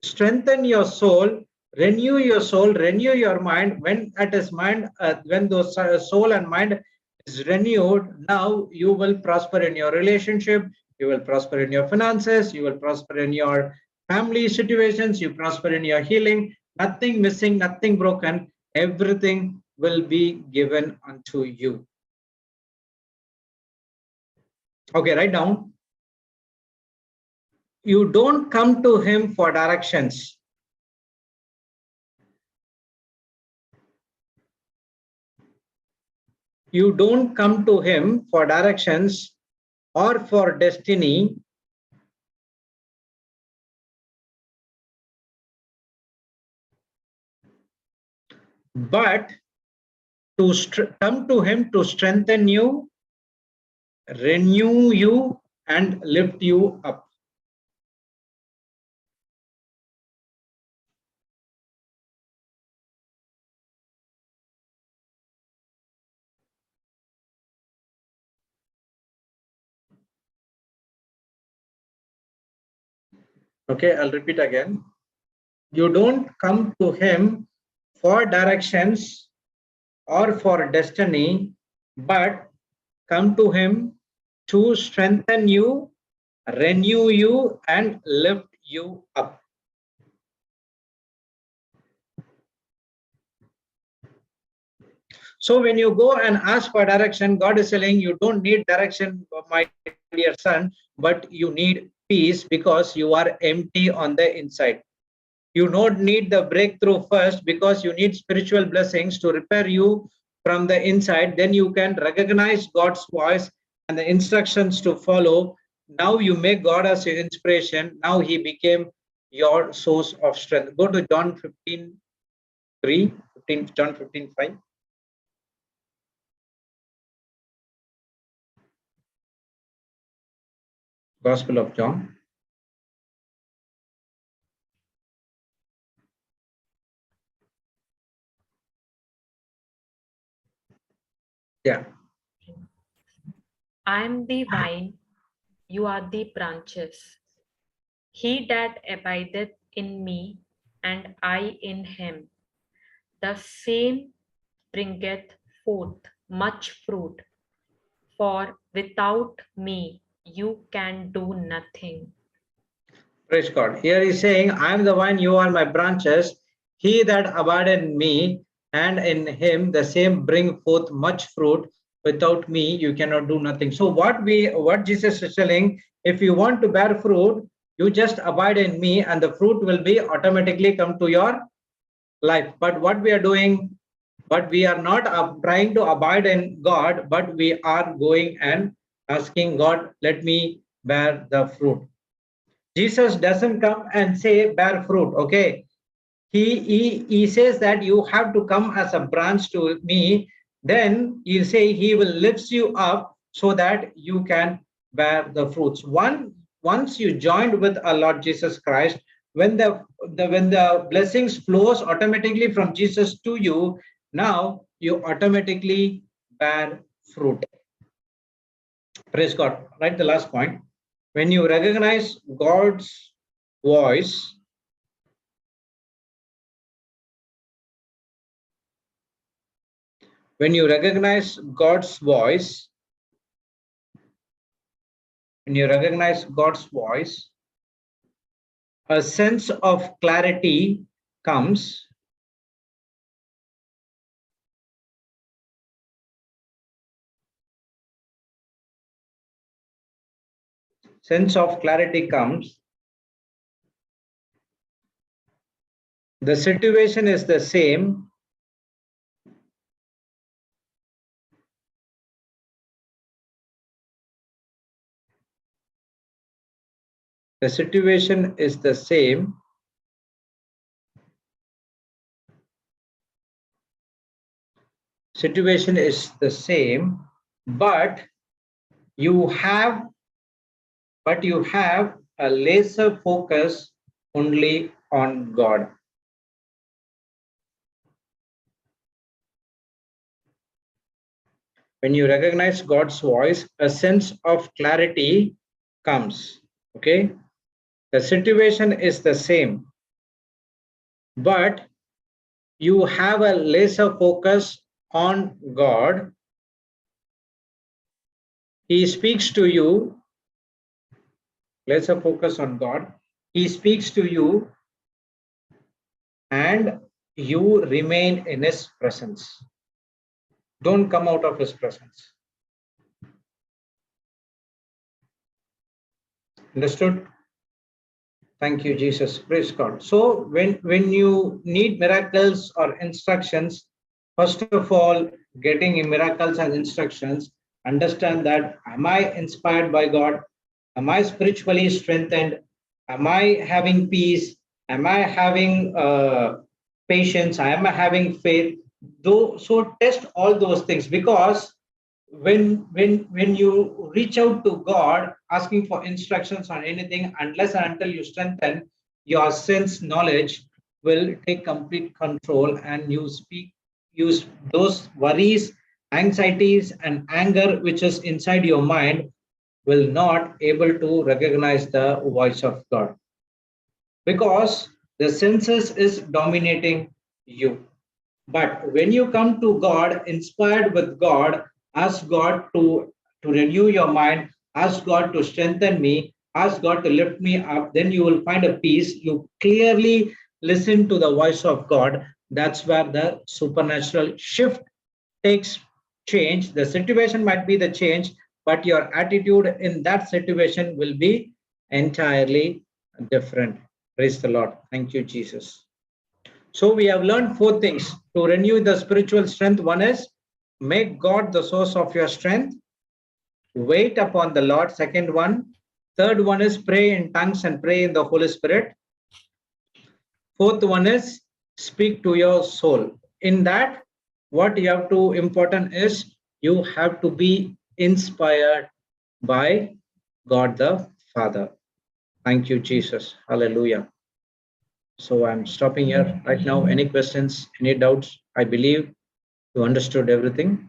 strengthen your soul, renew your mind. When that is mind, when those soul and mind is renewed, now you will prosper in your relationship, you will prosper in your finances, you will prosper in your family situations, you prosper in your healing. Nothing missing, nothing broken, everything will be given unto you. Okay, write down. You don't come to him for directions. You don't come to him for directions or for destiny, but to come to him to strengthen you, renew you, and lift you up. Okay, I'll repeat again. You don't come to him for directions or for destiny, but come to him to strengthen you, renew you, and lift you up. So when you go and ask for direction, God is telling you don't need direction, my dear son, but you need peace because you are empty on the inside. You don't need the breakthrough first because you need spiritual blessings to repair you from the inside. Then you can recognize God's voice and the instructions to follow. Now you make God as your inspiration. Now he became your source of strength. Go to John 15:3, John 15:5. Gospel of John. Yeah. I am the vine, you are the branches. He that abideth in me, and I in him, the same bringeth forth much fruit. For without me, you can do nothing. Praise God. Here he's saying, I am the vine, you are my branches. He that abideth in me, and in him, the same bring forth much fruit. Without me, you cannot do nothing. So what Jesus is telling, if you want to bear fruit, you just abide in me, and the fruit will be automatically come to your life. But what we are doing, but we are not trying to abide in God, but we are going and asking God, let me bear the fruit. Jesus doesn't come and say bear fruit, okay? He says that you have to come as a branch to me. Then you say he will lift you up so that you can bear the fruits. Once you joined with our Lord Jesus Christ, when the blessings flows automatically from Jesus to you, now you automatically bear fruit. Praise God. Right, the last point. When you recognize God's voice, when you recognize God's voice, a sense of clarity comes. Sense of clarity comes. The situation is the same. The situation is the same. Situation is the same, but you have a laser focus only on God. When you recognize God's voice, a sense of clarity comes. Okay, the situation is the same, but you have a laser focus on God. He speaks to you. Laser focus on God. He speaks to you, and you remain in his presence. Don't come out of his presence. Understood? Thank you, Jesus. Praise God. So when you need miracles or instructions, first of all, getting miracles and instructions, understand that, am I inspired by God? Am I spiritually strengthened? Am I having peace? Am I having patience? Am I having faith? So test all those things, because when you reach out to God asking for instructions on anything, unless and until you strengthen your sense knowledge, will take complete control, and you use those worries, anxieties, and anger which is inside your mind will not able to recognize the voice of God, because the senses is dominating you. But when you come to God, inspired with God, ask God to renew your mind, ask God to strengthen me, ask God to lift me up, then you will find a peace. You clearly listen to the voice of God. That's where the supernatural shift takes change. The situation might be the change, but your attitude in that situation will be entirely different. Praise the Lord. Thank you, Jesus. So we have learned 4 things to renew the spiritual strength. One is make God the source of your strength. Wait upon the Lord. Second one. Third one is pray in tongues and pray in the Holy Spirit. Fourth one is speak to your soul. In that, what you have to important is you have to be inspired by God the Father. Thank you, Jesus. Hallelujah. So I'm stopping here right now. Any questions, any doubts? I believe you understood everything.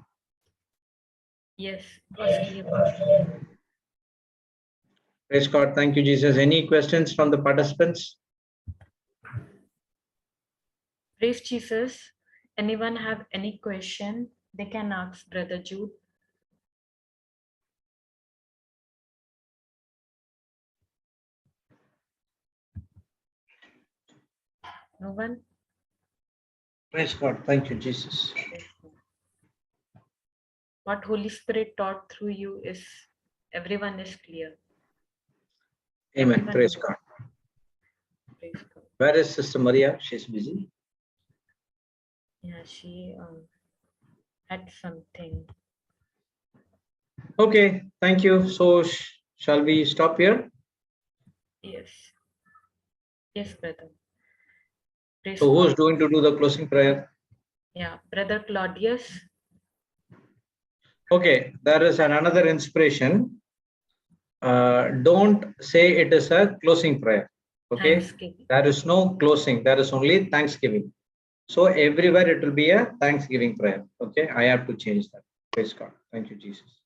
Yes, it was clear. Praise God. Thank you, Jesus. Any questions from the participants? Praise Jesus. Anyone have any question? They can ask Brother Jude. No one? Praise God. Thank you, Jesus. What Holy Spirit taught through you is everyone is clear. Amen. Everyone Praise is- God. Praise God. Where is Sister Maria? She's busy. Yeah, she had something. Okay. Thank you. So shall we stop here? Yes. Yes, brother. Praise So who's God. going to do the closing prayer? Yeah, Brother Claudius. Okay. There is another inspiration. Don't say it is a closing prayer. Okay. Thanksgiving. There is no closing. There is only thanksgiving. So everywhere it will be a thanksgiving prayer. Okay. I have to change that. Praise God. Thank you, Jesus.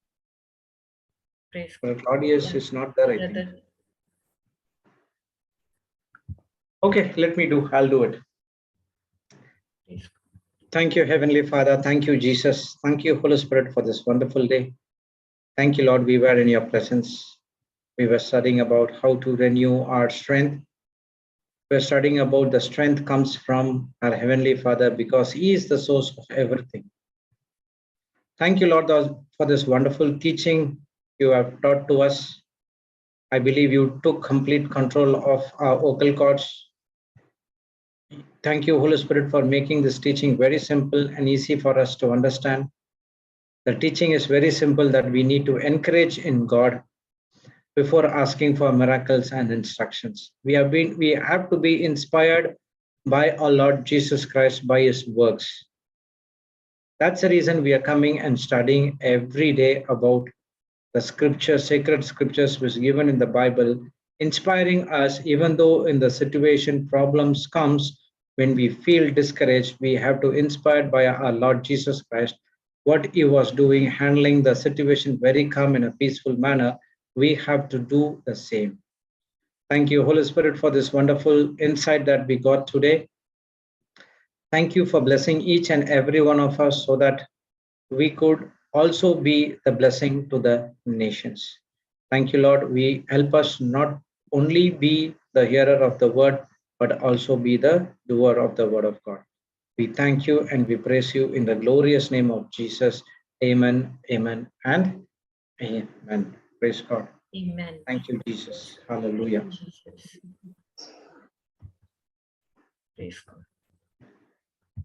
Praise Well, God. Claudius Yeah. is not there, I think. Brother. Okay, let me do. I'll do it. Praise God. Thank you, Heavenly Father. Thank you, Jesus. Thank you, Holy Spirit, for this wonderful day. Thank you, Lord. We were in your presence. We were studying about how to renew our strength. We're studying about the strength comes from our Heavenly Father because He is the source of everything. Thank you, Lord, for this wonderful teaching you have taught to us. I believe you took complete control of our vocal cords. Thank you, Holy Spirit, for making this teaching very simple and easy for us to understand. The teaching is very simple that we need to encourage in God before asking for miracles and instructions. We have to be inspired by our Lord Jesus Christ by His works. That's the reason we are coming and studying every day about the scriptures, sacred scriptures was given in the Bible, inspiring us, even though in the situation problems comes, when we feel discouraged, we have to inspired by our Lord Jesus Christ, what He was doing, handling the situation very calm in a peaceful manner. We have to do the same. Thank you, Holy Spirit, for this wonderful insight that we got today. Thank you for blessing each and every one of us so that we could also be the blessing to the nations. Thank you, Lord. We help us not only be the hearer of the word, but also be the doer of the word of God. We thank you and we praise you in the glorious name of Jesus. Amen, amen, and amen. Praise God. Amen. Thank you, Jesus. Hallelujah. Jesus. Praise God.